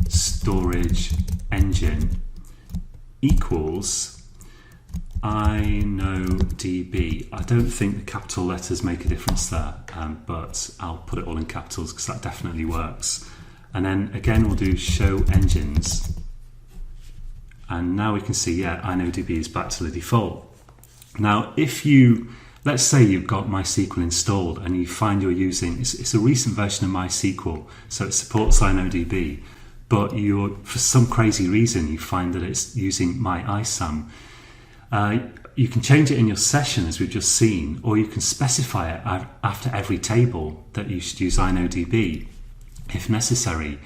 storage engine equals InnoDB. I don't think the capital letters make a difference there, but I'll put it all in capitals because that definitely works. And then again we'll do show engines, and now we can see, yeah, InnoDB is back to the default. Now let's say you've got MySQL installed and you find you're using, it's a recent version of MySQL, so it supports InnoDB, but for some crazy reason you find that it's using MyISAM. You can change it in your session, as we've just seen, or you can specify it after every table that you should use InnoDB if necessary.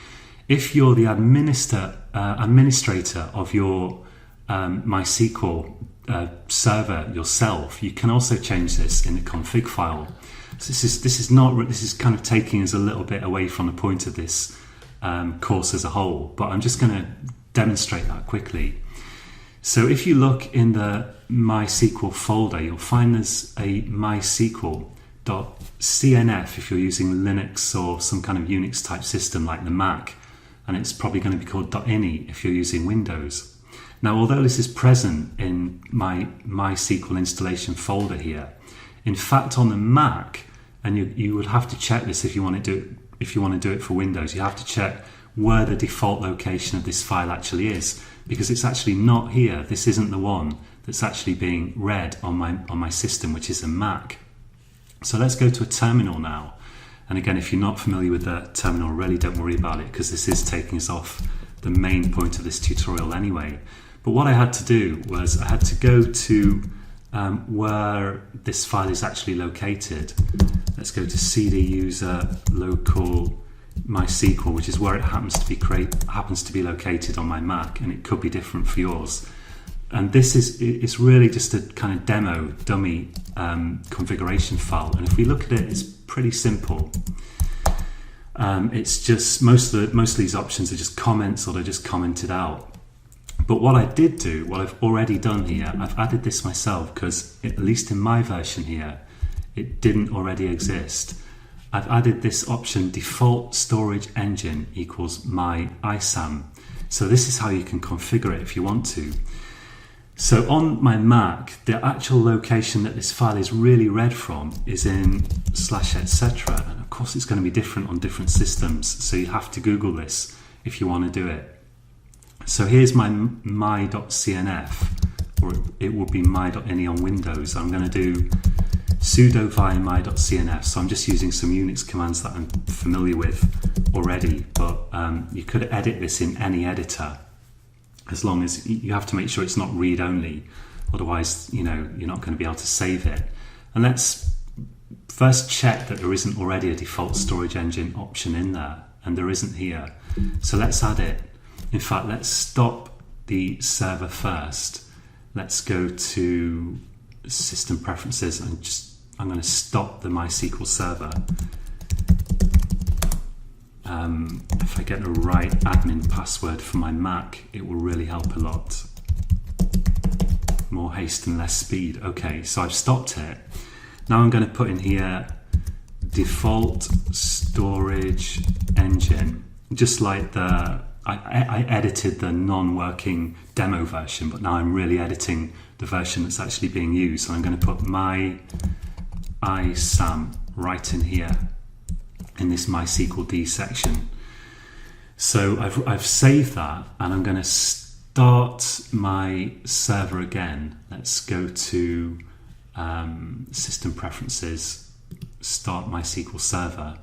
If you're the administrator of your MySQL server yourself, you can also change this in the config file. So this is kind of taking us a little bit away from the point of this course as a whole, but I'm just going to demonstrate that quickly. So if you look in the MySQL folder, you'll find there's a MySQL.cnf if you're using Linux or some kind of Unix type system like the Mac, and it's probably going to be called .ini if you're using Windows. Now, although this is present in my MySQL installation folder here, in fact on the Mac, and you would have to check this if you want to do it for Windows, you have to check where the default location of this file actually is, because it's actually not here. This isn't the one that's actually being read on my system, which is a Mac. So let's go to a terminal now. And again, if you're not familiar with the terminal, really don't worry about it, because this is taking us off the main point of this tutorial anyway. But what I had to do was I had to go to where this file is actually located. Let's go to cd user local MySQL, which is where it happens to be located on my Mac, and it could be different for yours. And it's really just a kind of dummy configuration file. And if we look at it, it's pretty simple. It's just most of these options are just comments, or they're just commented out. But what I've already done here, I've added this myself, because at least in my version here, it didn't already exist. I've added this option, default storage engine equals MyISAM. So this is how you can configure it if you want to. So on my Mac, the actual location that this file is really read from is in /etc. And of course it's going to be different on different systems, so you have to Google this if you want to do it. So here's my my.cnf, or it will be my.ini on Windows. I'm going to do sudo vi my.cnf, so I'm just using some Unix commands that I'm familiar with already, but you could edit this in any editor, as long as you have to make sure it's not read-only, otherwise you're not going to be able to save it. And let's first check that there isn't already a default storage engine option in there, and there isn't here. So let's add it. In fact, let's stop the server first. Let's go to system preferences, and I'm going to stop the MySQL server. If I get the right admin password for my Mac, it will really help a lot. More haste and less speed. Okay, so I've stopped it. Now I'm going to put in here default storage engine, just like I edited the non-working demo version, but now I'm really editing the version that's actually being used. So I'm going to put MyISAM right in here in this MySQL D section. So I've saved that, and I'm going to start my server again. Let's go to system preferences, start MySQL server.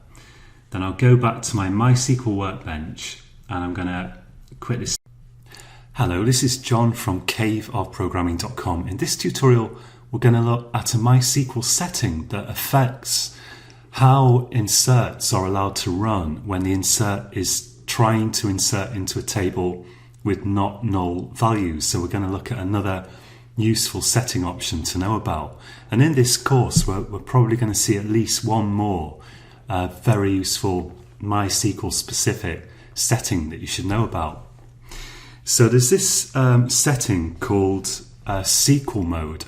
Then I'll go back to my MySQL Workbench, and I'm going to quit this. Hello, this is John from caveofprogramming.com. In this tutorial, we're going to look at a MySQL setting that affects how inserts are allowed to run when the insert is trying to insert into a table with not null values. So we're going to look at another useful setting option to know about. And in this course, we're probably going to see at least one more very useful MySQL specific setting that you should know about. So there's this setting called SQL mode.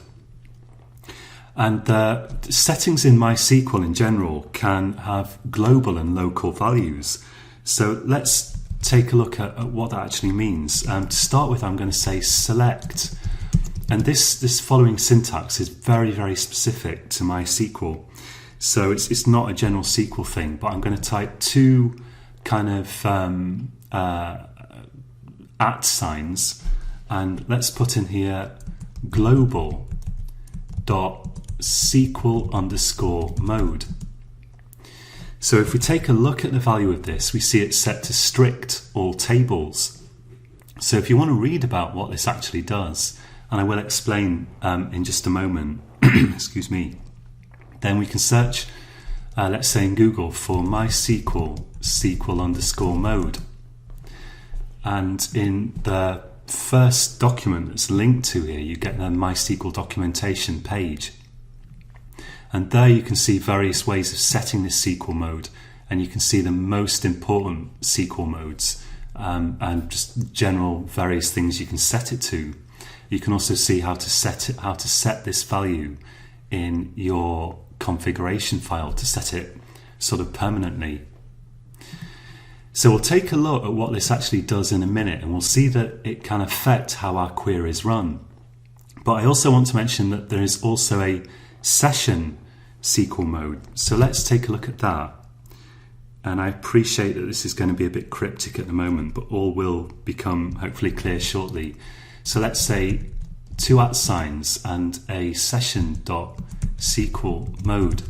And the settings in MySQL in general can have global and local values. So let's take a look at what that actually means. To start with, I'm going to say select. And this following syntax is very, very specific to MySQL. So it's not a general SQL thing, but I'm going to type two kind of @ signs, and let's put in here global dot SQL _mode. So if we take a look at the value of this, we see it's set to strict all tables. So if you want to read about what this actually does, and I will explain in just a moment, excuse me, then we can search, let's say in Google, for MySQL SQL _mode. And in the first document that's linked to here, you get the MySQL documentation page. And there you can see various ways of setting this SQL mode, and you can see the most important SQL modes and just general various things you can set it to. You can also see how to set this value in your configuration file to set it sort of permanently. So we'll take a look at what this actually does in a minute, and we'll see that it can affect how our queries run. But I also want to mention that there is also a session SQL mode. So let's take a look at that. And I appreciate that this is going to be a bit cryptic at the moment, but all will become hopefully clear shortly. So let's say two @ signs and a session.SQL mode.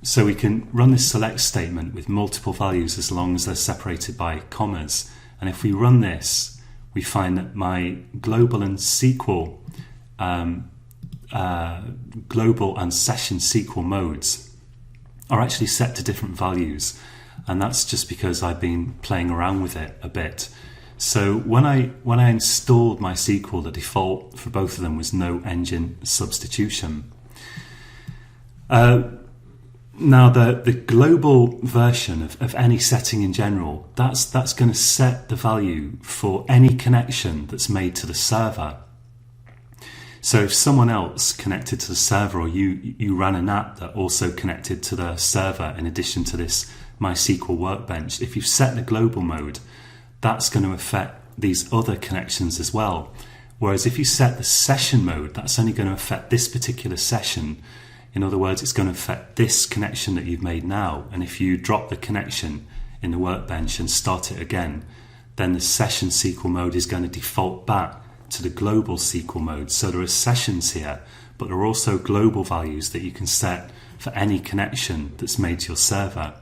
So we can run this select statement with multiple values as long as they're separated by commas. And if we run this, we find that my global and SQL, global and session SQL modes are actually set to different values. And that's just because I've been playing around with it a bit. So when I installed MySQL, the default for both of them was no engine substitution. Now the global version of any setting in general, that's going to set the value for any connection that's made to the server. So if someone else connected to the server, or you ran an app that also connected to the server in addition to this MySQL Workbench, if you've set the global mode, that's going to affect these other connections as well. Whereas if you set the session mode, that's only going to affect this particular session. In other words, it's going to affect this connection that you've made now. And if you drop the connection in the Workbench and start it again, then the session SQL mode is going to default back to the global SQL mode. So there are sessions here, but there are also global values that you can set for any connection that's made to your server.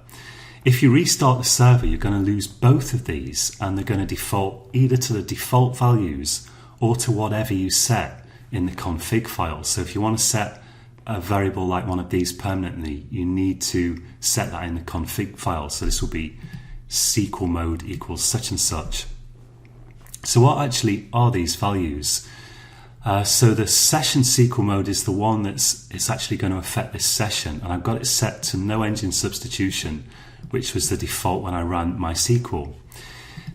If you restart the server, you're going to lose both of these, and they're going to default either to the default values or to whatever you set in the config file. So if you want to set a variable like one of these permanently, you need to set that in the config file. So this will be SQL mode equals such and such. So what actually are these values? So the session SQL mode is the one it's actually going to affect this session, and I've got it set to no engine substitution, which was the default when I ran MySQL.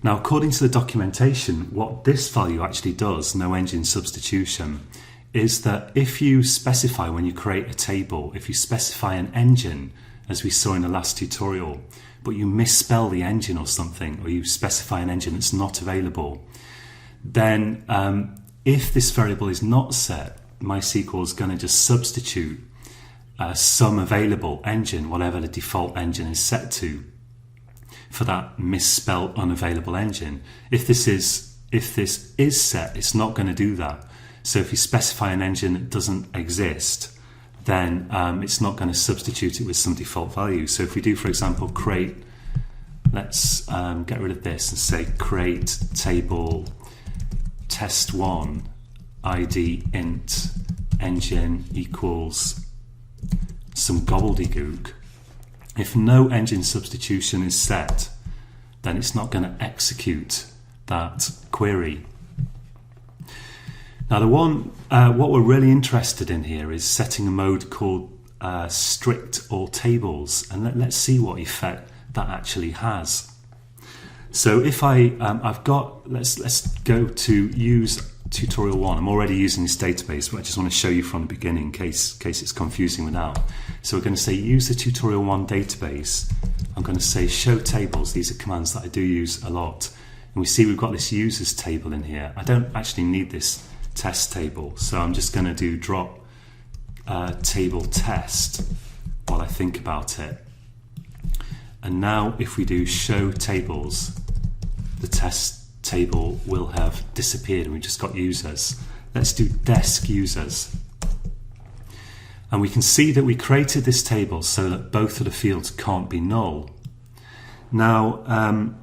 Now, according to the documentation, what this value actually does, no engine substitution, is that if you specify when you create a table, if you specify an engine, as we saw in the last tutorial, but you misspell the engine or something, or you specify an engine that's not available, then if this variable is not set, MySQL is going to just substitute some available engine, whatever the default engine is set to, for that misspelled unavailable engine. If this is set, it's not going to do that. So if you specify an engine that doesn't exist, then it's not going to substitute it with some default value. So if we do, for example, create, let's get rid of this and say create table test1 id int engine equals some gobbledygook. If no engine substitution is set, then it's not going to execute that query. Now what we're really interested in here is setting a mode called strict all tables, and let's see what effect that actually has. So if let's go to use tutorial 1. I'm already using this database, but I just want to show you from the beginning in case it's confusing without. So we're going to say use the tutorial 1 database. I'm going to say show tables. These are commands that I do use a lot. And we see we've got this users table in here. I don't actually need this test table, so I'm just going to do drop table test while I think about it. And now if we do show tables, the test table will have disappeared and we just got users. Let's do desk users. And we can see that we created this table so that both of the fields can't be null. Now,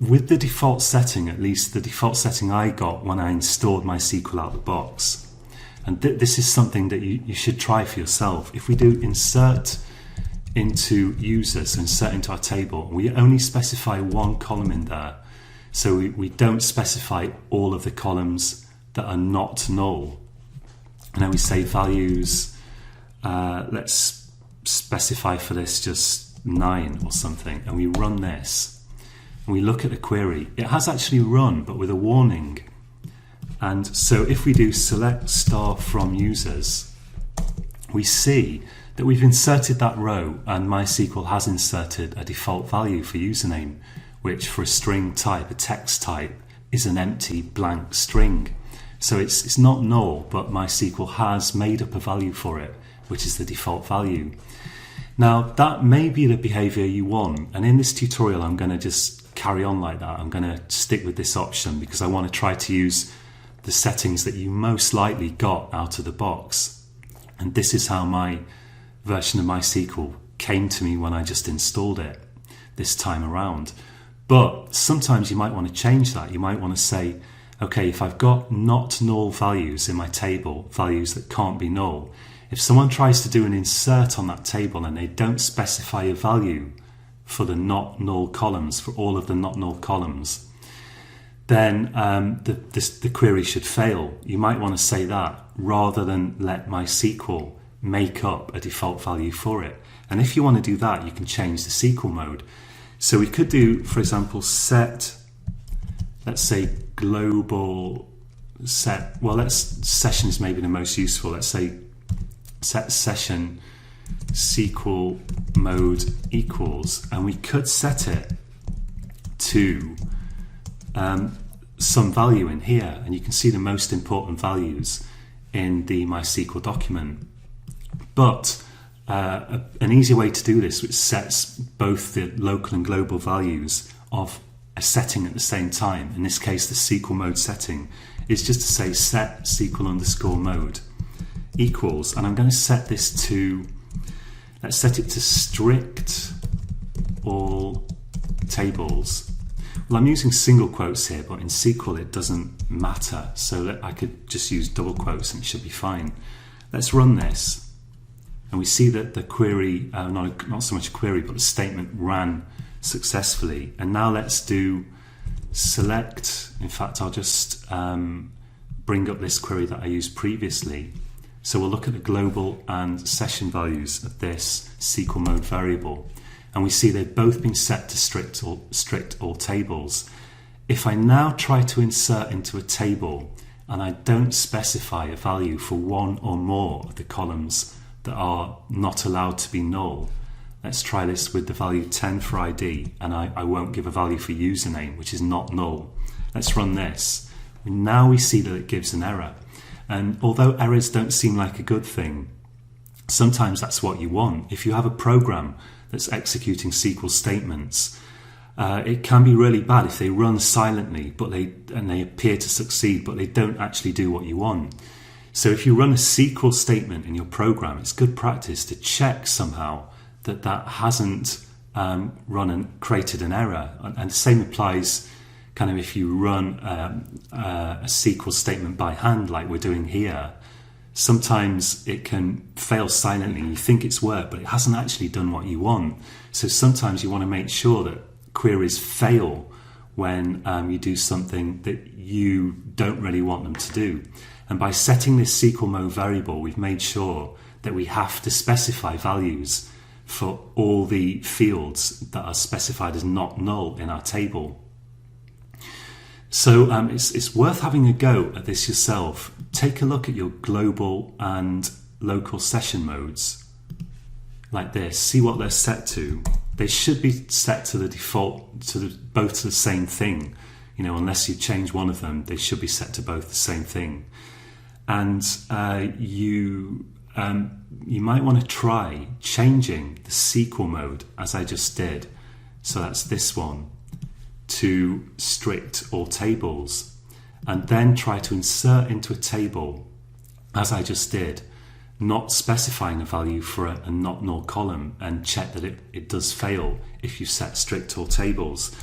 with the default setting, at least the default setting I got when I installed MySQL out of the box, and this is something that you should try for yourself. If we do insert into users, insert into our table, we only specify one column in there. So we don't specify all of the columns that are not null. And then we say values, let's specify for this just 9 or something, and we run this. And we look at the query. It has actually run, but with a warning. And so if we do select star from users, we see that we've inserted that row, and MySQL has inserted a default value for username, which for a string type, a text type, is an empty blank string. So it's not null, but MySQL has made up a value for it, which is the default value. Now, that may be the behavior you want, and in this tutorial I'm going to just carry on like that. I'm going to stick with this option because I want to try to use the settings that you most likely got out of the box. And this is how my version of MySQL came to me when I just installed it this time around. But sometimes you might want to change that. You might want to say, okay, if I've got not null values in my table, values that can't be null, if someone tries to do an insert on that table and they don't specify a value for the not null columns, for all of the not null columns, then the query should fail. You might want to say that rather than let MySQL make up a default value for it. And if you want to do that, you can change the SQL mode. So we could do, for example, set, let's say global set, well, session is maybe the most useful. Let's say set session SQL mode equals, and we could set it to some value in here, and you can see the most important values in the MySQL document. But an easier way to do this, which sets both the local and global values of a setting at the same time, in this case the SQL mode setting, is just to say set SQL underscore mode equals, and I'm going to set this to, let's set it to strict all tables. Well, I'm using single quotes here, but in SQL it doesn't matter, so that I could just use double quotes and it should be fine. Let's run this. And we see that the query, not so much a query, but the statement ran successfully. And now let's do select. In fact, I'll just bring up this query that I used previously. So we'll look at the global and session values of this SQL mode variable. And we see they've both been set to strict all tables. If I now try to insert into a table and I don't specify a value for one or more of the columns that are not allowed to be null. Let's try this with the value 10 for ID, and I won't give a value for username, which is not null. Let's run this. Now we see that it gives an error. And although errors don't seem like a good thing, sometimes that's what you want. If you have a program that's executing SQL statements, it can be really bad if they run silently and they appear to succeed, but they don't actually do what you want. So if you run a SQL statement in your program, it's good practice to check somehow that hasn't run and created an error. And the same applies kind of if you run a SQL statement by hand like we're doing here. Sometimes it can fail silently. You think it's worked, but it hasn't actually done what you want. So sometimes you want to make sure that queries fail when you do something that you don't really want them to do. And by setting this SQL mode variable, we've made sure that we have to specify values for all the fields that are specified as not null in our table. So it's worth having a go at this yourself. Take a look at your global and local session modes like this. See what they're set to. They should be set to the default, both to the same thing. You know, unless you change one of them, they should be set to both the same thing. And you might want to try changing the SQL mode as I just did. So that's this one, to strict all tables, and then try to insert into a table as I just did, not specifying a value for a not null column, and check that it does fail if you set strict all tables.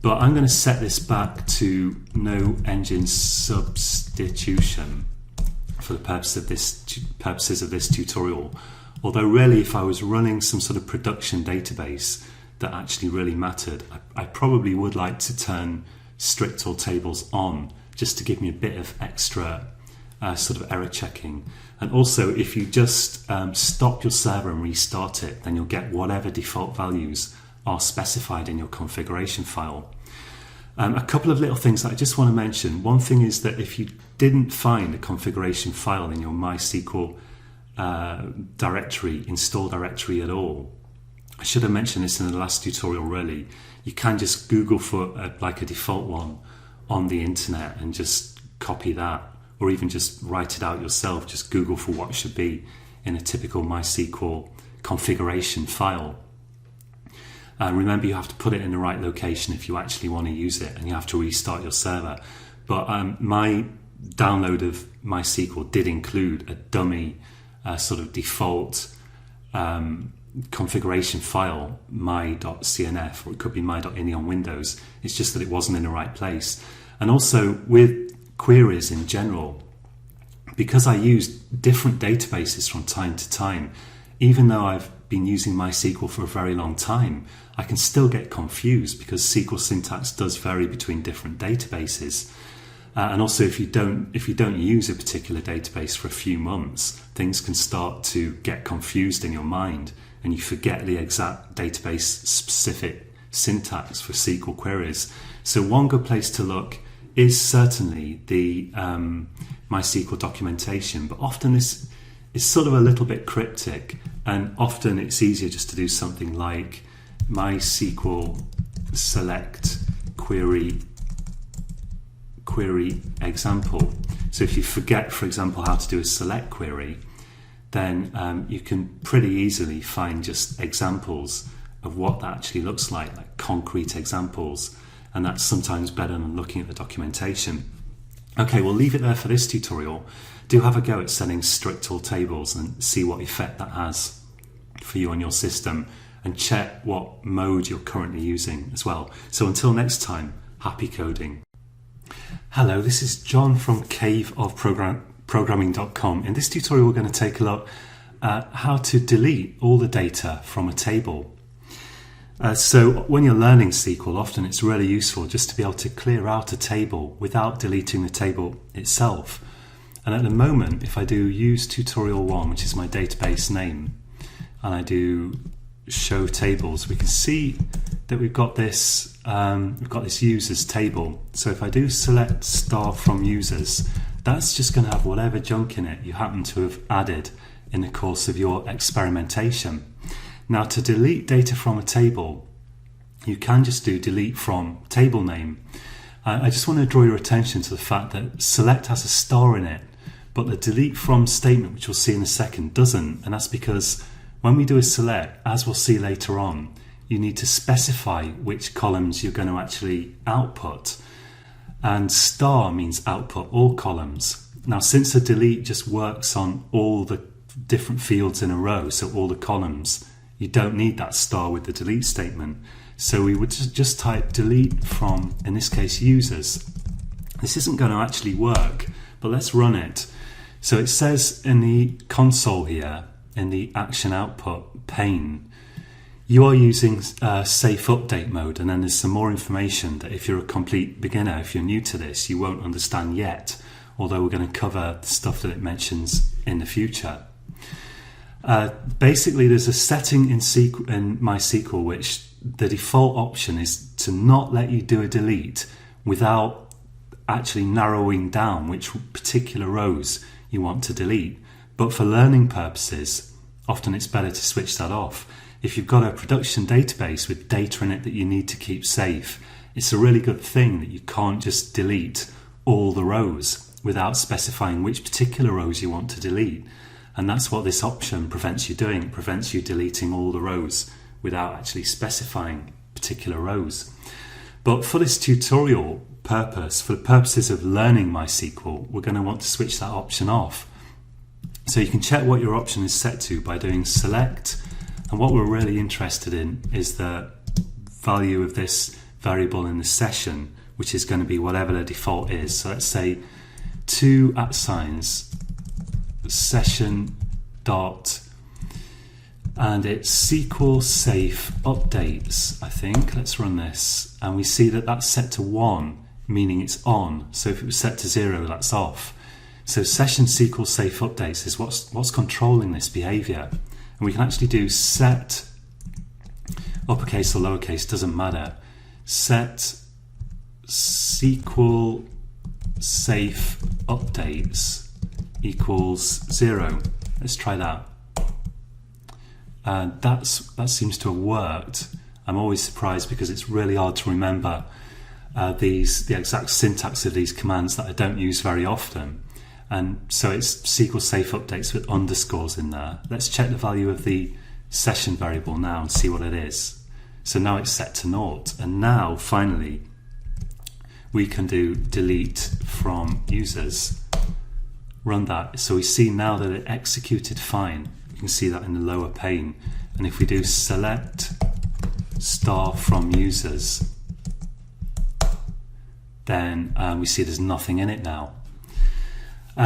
But I'm going to set this back to no engine substitution for the purposes of this tutorial. Although really, if I was running some sort of production database that actually really mattered, I probably would like to turn strict all tables on, just to give me a bit of extra sort of error checking. And also, if you just stop your server and restart it, then you'll get whatever default values are specified in your configuration file. A couple of little things that I just want to mention. One thing is that if you didn't find a configuration file in your MySQL install directory at all, I should have mentioned this in the last tutorial really, you can just Google for like a default one on the internet and just copy that, or even just write it out yourself. Just Google for what should be in a typical MySQL configuration file. Remember, you have to put it in the right location if you actually want to use it, and you have to restart your server. But my download of MySQL did include a dummy sort of default configuration file, my.cnf, or it could be my.ini on Windows. It's just that it wasn't in the right place. And also with queries in general, because I use different databases from time to time, even though I've been using MySQL for a very long time, I can still get confused because SQL syntax does vary between different databases. And also, if you don't use a particular database for a few months, things can start to get confused in your mind, and you forget the exact database specific syntax for SQL queries. So one good place to look is certainly the MySQL documentation, but often this is sort of a little bit cryptic, and often it's easier just to do something like MySQL select query example. So if you forget, for example, how to do a select query, then you can pretty easily find just examples of what that actually looks like concrete examples, and that's sometimes better than looking at the documentation. Okay, we'll leave it there for this tutorial. Do have a go at setting strict all tables and see what effect that has for you on your system, and check what mode you're currently using as well. So until next time, happy coding. Hello, this is John from caveofprogramming.com. In this tutorial, we're going to take a look at how to delete all the data from a table. So when you're learning SQL, often it's really useful just to be able to clear out a table without deleting the table itself. And at the moment, if I do use tutorial 1, which is my database name, and I do show tables, we can see that we've got this users table. So if I do select star from users, that's just going to have whatever junk in it you happen to have added in the course of your experimentation. Now, to delete data from a table, you can just do delete from table name. I just want to draw your attention to the fact that select has a star in it, but the delete from statement, which we'll see in a second, doesn't. And that's because when we do a select, as we'll see later on, you need to specify which columns you're going to actually output. And star means output all columns. Now, since a delete just works on all the different fields in a row, so all the columns, you don't need that star with the delete statement. So we would just type delete from, in this case, users. This isn't going to actually work, but let's run it. So it says in the console here, in the action output pane, you are using safe update mode, and then there's some more information that if you're a complete beginner, if you're new to this, you won't understand yet, although we're going to cover the stuff that it mentions in the future. Basically, there's a setting in MySQL which the default option is to not let you do a delete without actually narrowing down which particular rows you want to delete. But for learning purposes, often it's better to switch that off. If you've got a production database with data in it that you need to keep safe, it's a really good thing that you can't just delete all the rows without specifying which particular rows you want to delete. And that's what this option prevents you doing. It prevents you deleting all the rows without actually specifying particular rows. But for this tutorial purpose, for the purposes of learning MySQL, we're going to want to switch that option off. So you can check what your option is set to by doing select, and what we're really interested in is the value of this variable in the session, which is going to be whatever the default is. So let's say 2 @session dot, and it's SQL safe updates, I think. Let's run this, and we see that that's set to 1, meaning it's on. So if it was set to 0, that's off. So session SQL safe updates is what's controlling this behavior. And we can actually do set, uppercase or lowercase, doesn't matter, set SQL safe updates equals 0. Let's try that. That seems to have worked. I'm always surprised because it's really hard to remember the exact syntax of these commands that I don't use very often. And so it's SQL safe updates with underscores in there. Let's check the value of the session variable now and see what it is. So now it's set to 0. And now finally we can do delete from users. Run that. So we see now that it executed fine. You can see that in the lower pane. And if we do select star from users, then we see there's nothing in it now.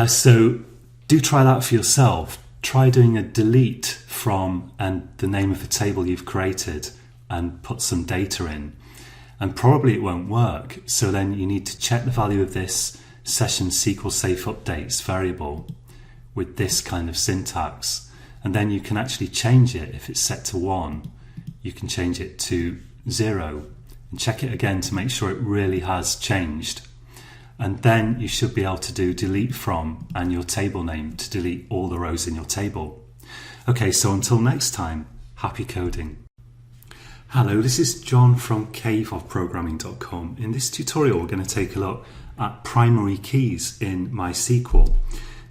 So do try that for yourself. Try doing a delete from and the name of the table you've created and put some data in, and probably it won't work. So then you need to check the value of this session SQL safe updates variable with this kind of syntax, and then you can actually change it. If it's set to 1, you can change it to 0 and check it again to make sure it really has changed. And then you should be able to do delete from and your table name to delete all the rows in your table. Okay, so until next time, happy coding. Hello, this is John from caveofprogramming.com. In this tutorial, we're going to take a look at primary keys in MySQL.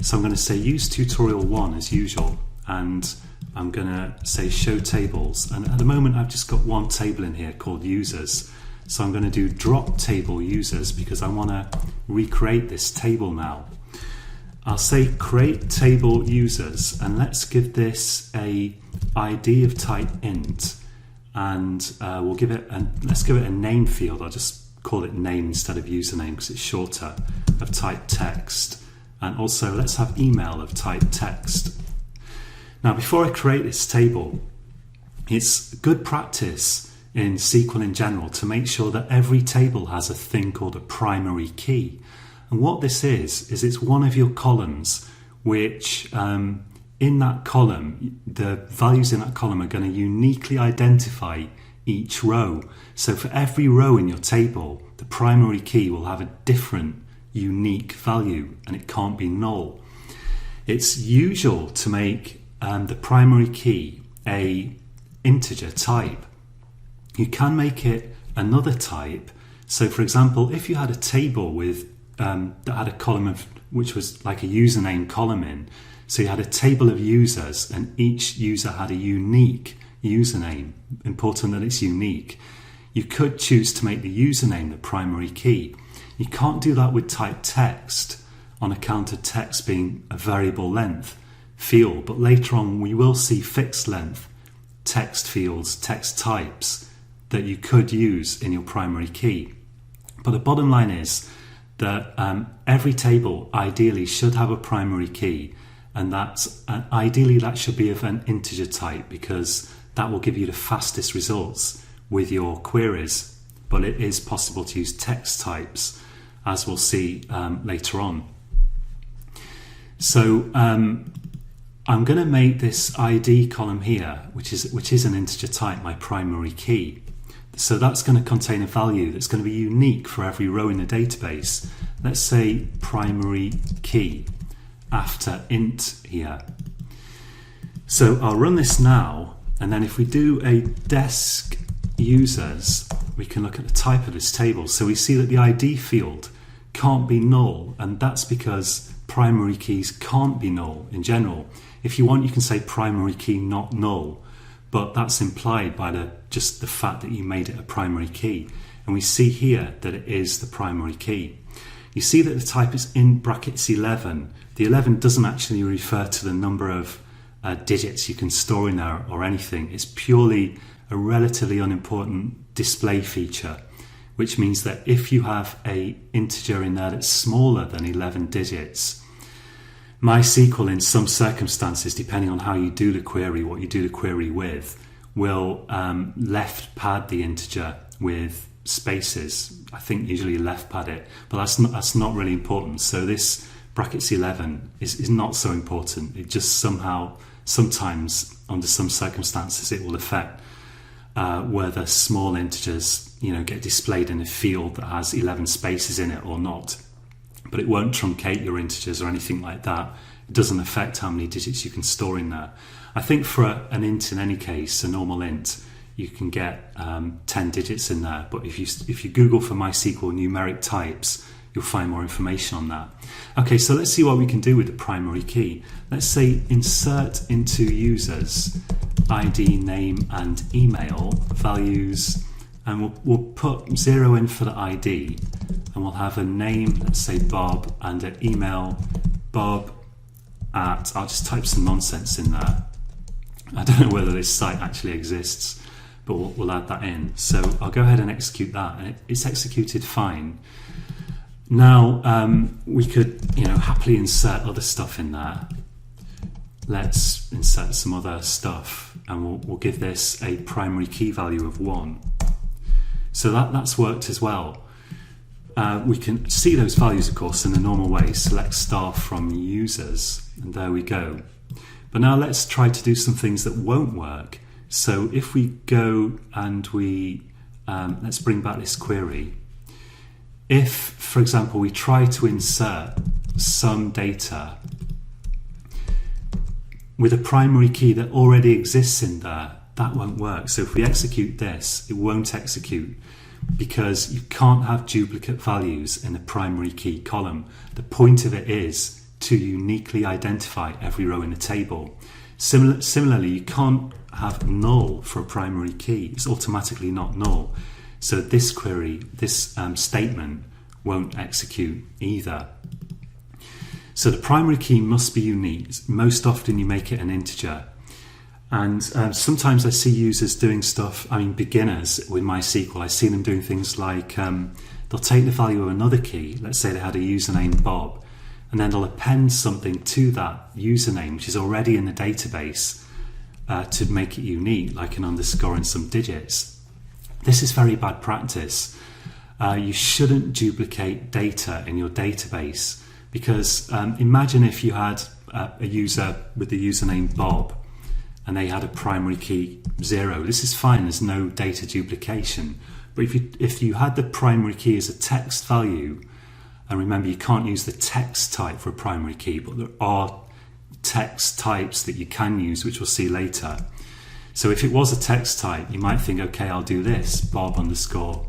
So I'm going to say use tutorial 1 as usual, and I'm going to say show tables. And at the moment, I've just got one table in here called users. So I'm going to do drop table users because I want to recreate this table now. I'll say create table users, and let's give this a ID of type int, and let's give it a name field. I'll just call it name instead of username because it's shorter, of type text, and also let's have email of type text. Now before I create this table, it's good practice in SQL in general to make sure that every table has a thing called a primary key. And what this is it's one of your columns which in that column, the values in that column are going to uniquely identify each row. So for every row in your table, the primary key will have a different unique value, and it can't be null. It's usual to make the primary key a integer type. You can make it another type. So for example, if you had a table with that had a column of which was like a username column in, so you had a table of users and each user had a unique username, important that it's unique, you could choose to make the username the primary key. You can't do that with type text on account of text being a variable length field, but later on we will see fixed length text fields, text types that you could use in your primary key. But the bottom line is that every table ideally should have a primary key, and ideally that should be of an integer type because that will give you the fastest results with your queries. But it is possible to use text types, as we'll see later on. So I'm going to make this ID column here, which is an integer type, my primary key. So that's going to contain a value that's going to be unique for every row in the database. let's say primary key after int here. So I'll run this now, and then if we do a desk users, we can look at the type of this table. So we see that the ID field can't be null, and that's because primary keys can't be null in general. If you want, you can say primary key not null, but that's implied by just the fact that you made it a primary key. And we see here that it is the primary key. You see that the type is in brackets 11. The 11 doesn't actually refer to the number of digits you can store in there or anything. It's purely a relatively unimportant display feature, which means that if you have an integer in there that's smaller than 11 digits, MySQL in some circumstances, depending on how you do the query, what you do the query with, will left pad the integer with spaces. I think usually left pad it, but that's not really important. So this brackets 11 is not so important. It just sometimes under some circumstances it will affect whether small integers get displayed in a field that has 11 spaces in it or not, but it won't truncate your integers or anything like that. It doesn't affect how many digits you can store in there. I think for an int, in any case, a normal int, you can get 10 digits in there, but if you Google for MySQL numeric types, you'll find more information on that. Okay, so let's see what we can do with the primary key. Let's say insert into users ID, name and email values, and we'll put 0 in for the ID, and we'll have a name, let's say Bob, and an email Bob at, I'll just type some nonsense in there. I don't know whether this site actually exists, but we'll add that in. So I'll go ahead and execute that, and it's executed fine. Now we could happily insert other stuff in there. Let's insert some other stuff, and we'll give this a primary key value of 1. So that's worked as well. We can see those values, of course, in the normal way. Select star from users, and there we go. But now let's try to do some things that won't work. So if we go and let's bring back this query. If, for example, we try to insert some data with a primary key that already exists in there, that won't work. So if we execute this, it won't execute, because you can't have duplicate values in the primary key column. The point of it is to uniquely identify every row in the table. Similarly, you can't have null for a primary key. It's automatically not null. So this query, this statement, won't execute either. So the primary key must be unique. Most often you make it an integer. And sometimes I see users doing stuff, beginners with MySQL, I see them doing things like they'll take the value of another key, let's say they had a username Bob, and then they'll append something to that username, which is already in the database, to make it unique, like an underscore and some digits. This is very bad practice. You shouldn't duplicate data in your database, because imagine if you had a user with the username Bob and they had a primary key 0. This is fine, there's no data duplication. But if you had the primary key as a text value, and remember you can't use the text type for a primary key, but there are text types that you can use, which we'll see later. So if it was a text type, you might think, okay, I'll do this, Bob underscore,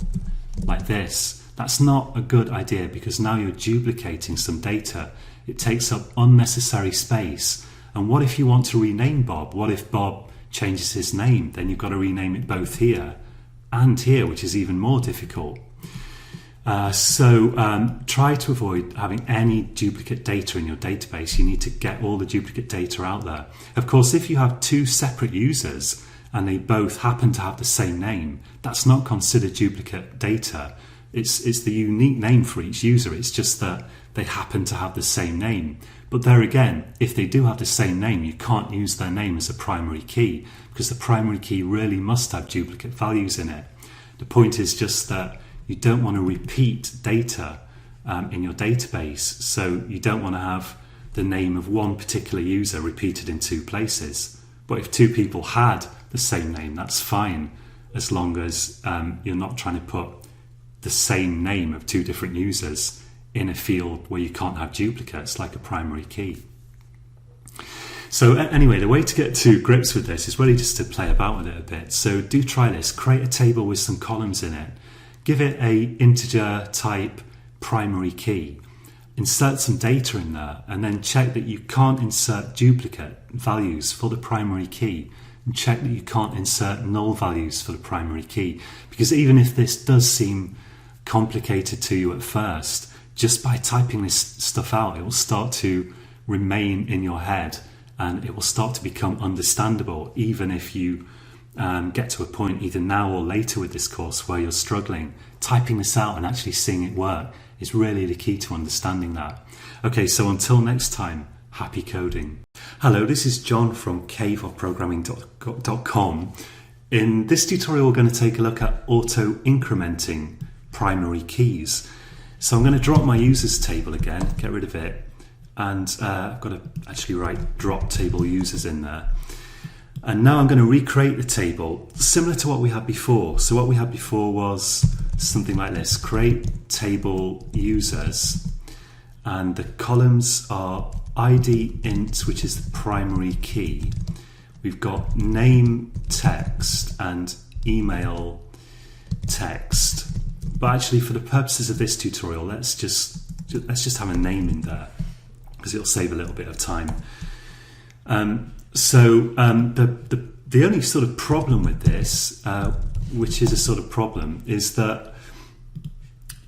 like this. That's not a good idea, because now you're duplicating some data. It takes up unnecessary space. And what if you want to rename Bob? What if Bob changes his name? Then you've got to rename it both here and here, which is even more difficult. So try to avoid having any duplicate data in your database. You need to get all the duplicate data out there. Of course, if you have two separate users and they both happen to have the same name, that's not considered duplicate data. It's the unique name for each user. It's just that they happen to have the same name. But there again, if they do have the same name, you can't use their name as a primary key, because the primary key really must have duplicate values in it. The point is just that you don't want to repeat data in your database, so you don't want to have the name of one particular user repeated in two places. But if two people had the same name, that's fine, as long as you're not trying to put the same name of two different users in a field where you can't have duplicates, like a primary key. So anyway, the way to get to grips with this is really just to play about with it a bit. So do try this. Create a table with some columns in it. Give it a integer type primary key. Insert some data in there, and then check that you can't insert duplicate values for the primary key. And check that you can't insert null values for the primary key. Because even if this does seem complicated to you at first, just by typing this stuff out, it will start to remain in your head, and it will start to become understandable, even if you get to a point either now or later with this course where you're struggling. Typing this out and actually seeing it work is really the key to understanding that. Okay, so until next time, happy coding. Hello, this is John from caveofprogramming.com. In this tutorial, we're going to take a look at auto-incrementing primary keys. So I'm going to drop my users table again, get rid of it, and I've got to actually write drop table users in there. And now I'm going to recreate the table similar to what we had before. So what we had before was something like this: create table users, and the columns are ID int, which is the primary key. We've got name text and email text. But actually, for the purposes of this tutorial, let's just have a name in there, because it'll save a little bit of time. The only sort of problem with this, which is a sort of problem, is that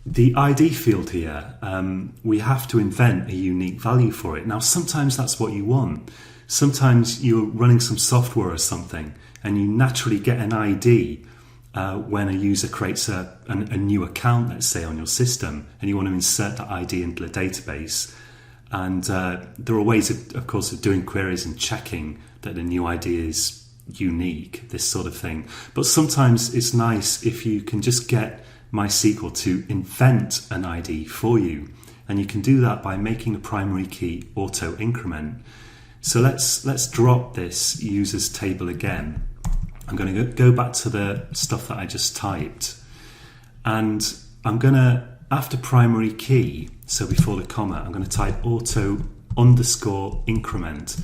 the ID field here, we have to invent a unique value for it. Now, sometimes that's what you want. Sometimes you're running some software or something, and you naturally get an ID when a user creates a new account, let's say, on your system, and you want to insert that ID into the database. And there are ways, of course, of doing queries and checking that the new ID is unique, this sort of thing. But sometimes it's nice if you can just get MySQL to invent an ID for you. And you can do that by making a primary key auto increment. So let's drop this users table again. I'm going to go back to the stuff that I just typed. And I'm going to, after primary key, so before the comma, I'm going to type auto underscore increment.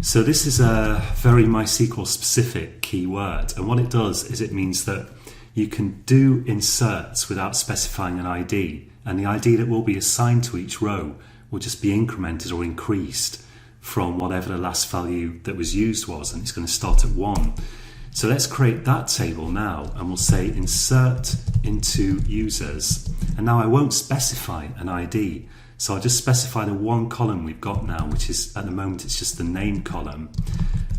So this is a very MySQL specific keyword. And what it does is it means that you can do inserts without specifying an ID. And the ID that will be assigned to each row will just be incremented or increased from whatever the last value that was used was. And it's going to start at 1. So let's create that table now, and we'll say insert into users. And now I won't specify an ID. So I'll just specify the one column we've got now, which is, at the moment, it's just the name column.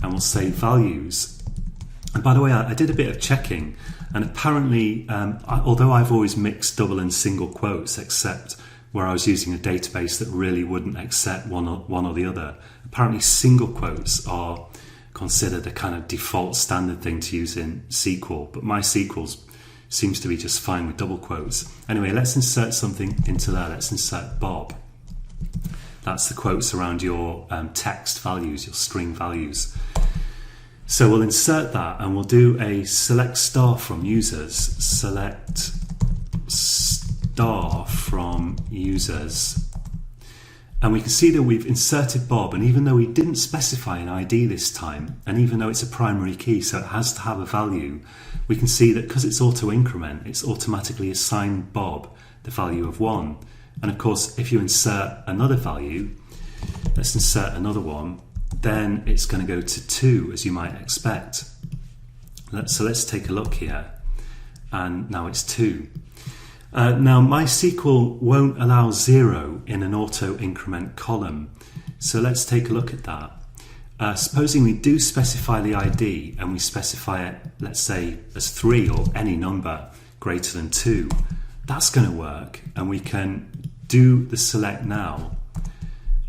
And we'll say values. And by the way, I did a bit of checking, and apparently, although I've always mixed double and single quotes, except where I was using a database that really wouldn't accept one or the other, apparently single quotes are considered a kind of default standard thing to use in SQL, but MySQL seems to be just fine with double quotes. Anyway, let's insert something into there. Let's insert Bob. That's the quotes around your text values, your string values. So we'll insert that, and we'll do a select star from users. Select star from users. And we can see that we've inserted Bob, and even though we didn't specify an ID this time, and even though it's a primary key, so it has to have a value, we can see that because it's auto increment, it's automatically assigned Bob the value of 1. And of course, if you insert another value, let's insert another one, then it's going to go to 2, as you might expect. So let's take a look here, and now it's 2. Now MySQL won't allow 0 in an auto increment column, so let's take a look at that. Supposing we do specify the ID, and we specify it, let's say, as 3 or any number greater than 2, that's going to work, and we can do the select now,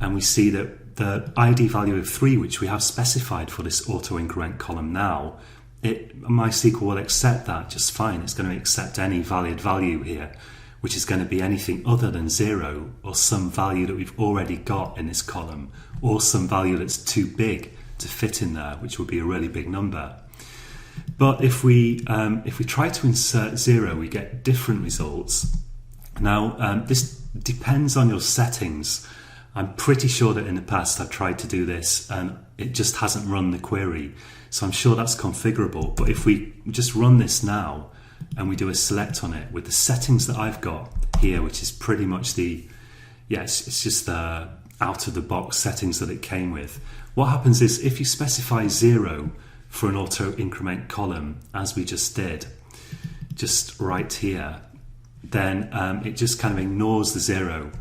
and we see that the ID value of 3, which we have specified for this auto increment column now, MySQL will accept that just fine. It's going to accept any valid value here, which is going to be anything other than 0, or some value that we've already got in this column, or some value that's too big to fit in there, which would be a really big number. But if we try to insert 0, we get different results. Now, this depends on your settings. I'm pretty sure that in the past I've tried to do this and it just hasn't run the query. So I'm sure that's configurable. But if we just run this now and we do a select on it with the settings that I've got here, which is pretty much it's just the out of the box settings that it came with. What happens is if you specify 0 for an auto increment column, as we just did, just right here, then it just kind of ignores the 0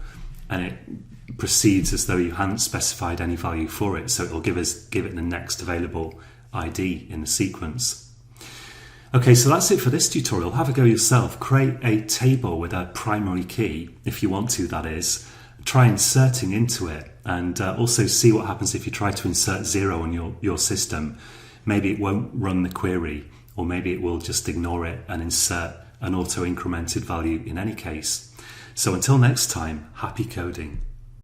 and it proceeds as though you hadn't specified any value for it. So it will give it the next available ID in the sequence. Okay, so that's it for this tutorial. Have a go yourself. Create a table with a primary key, if you want to, that is. Try inserting into it, and also see what happens if you try to insert 0 on your system. Maybe it won't run the query, or maybe it will just ignore it and insert an auto-incremented value in any case. So until next time, happy coding.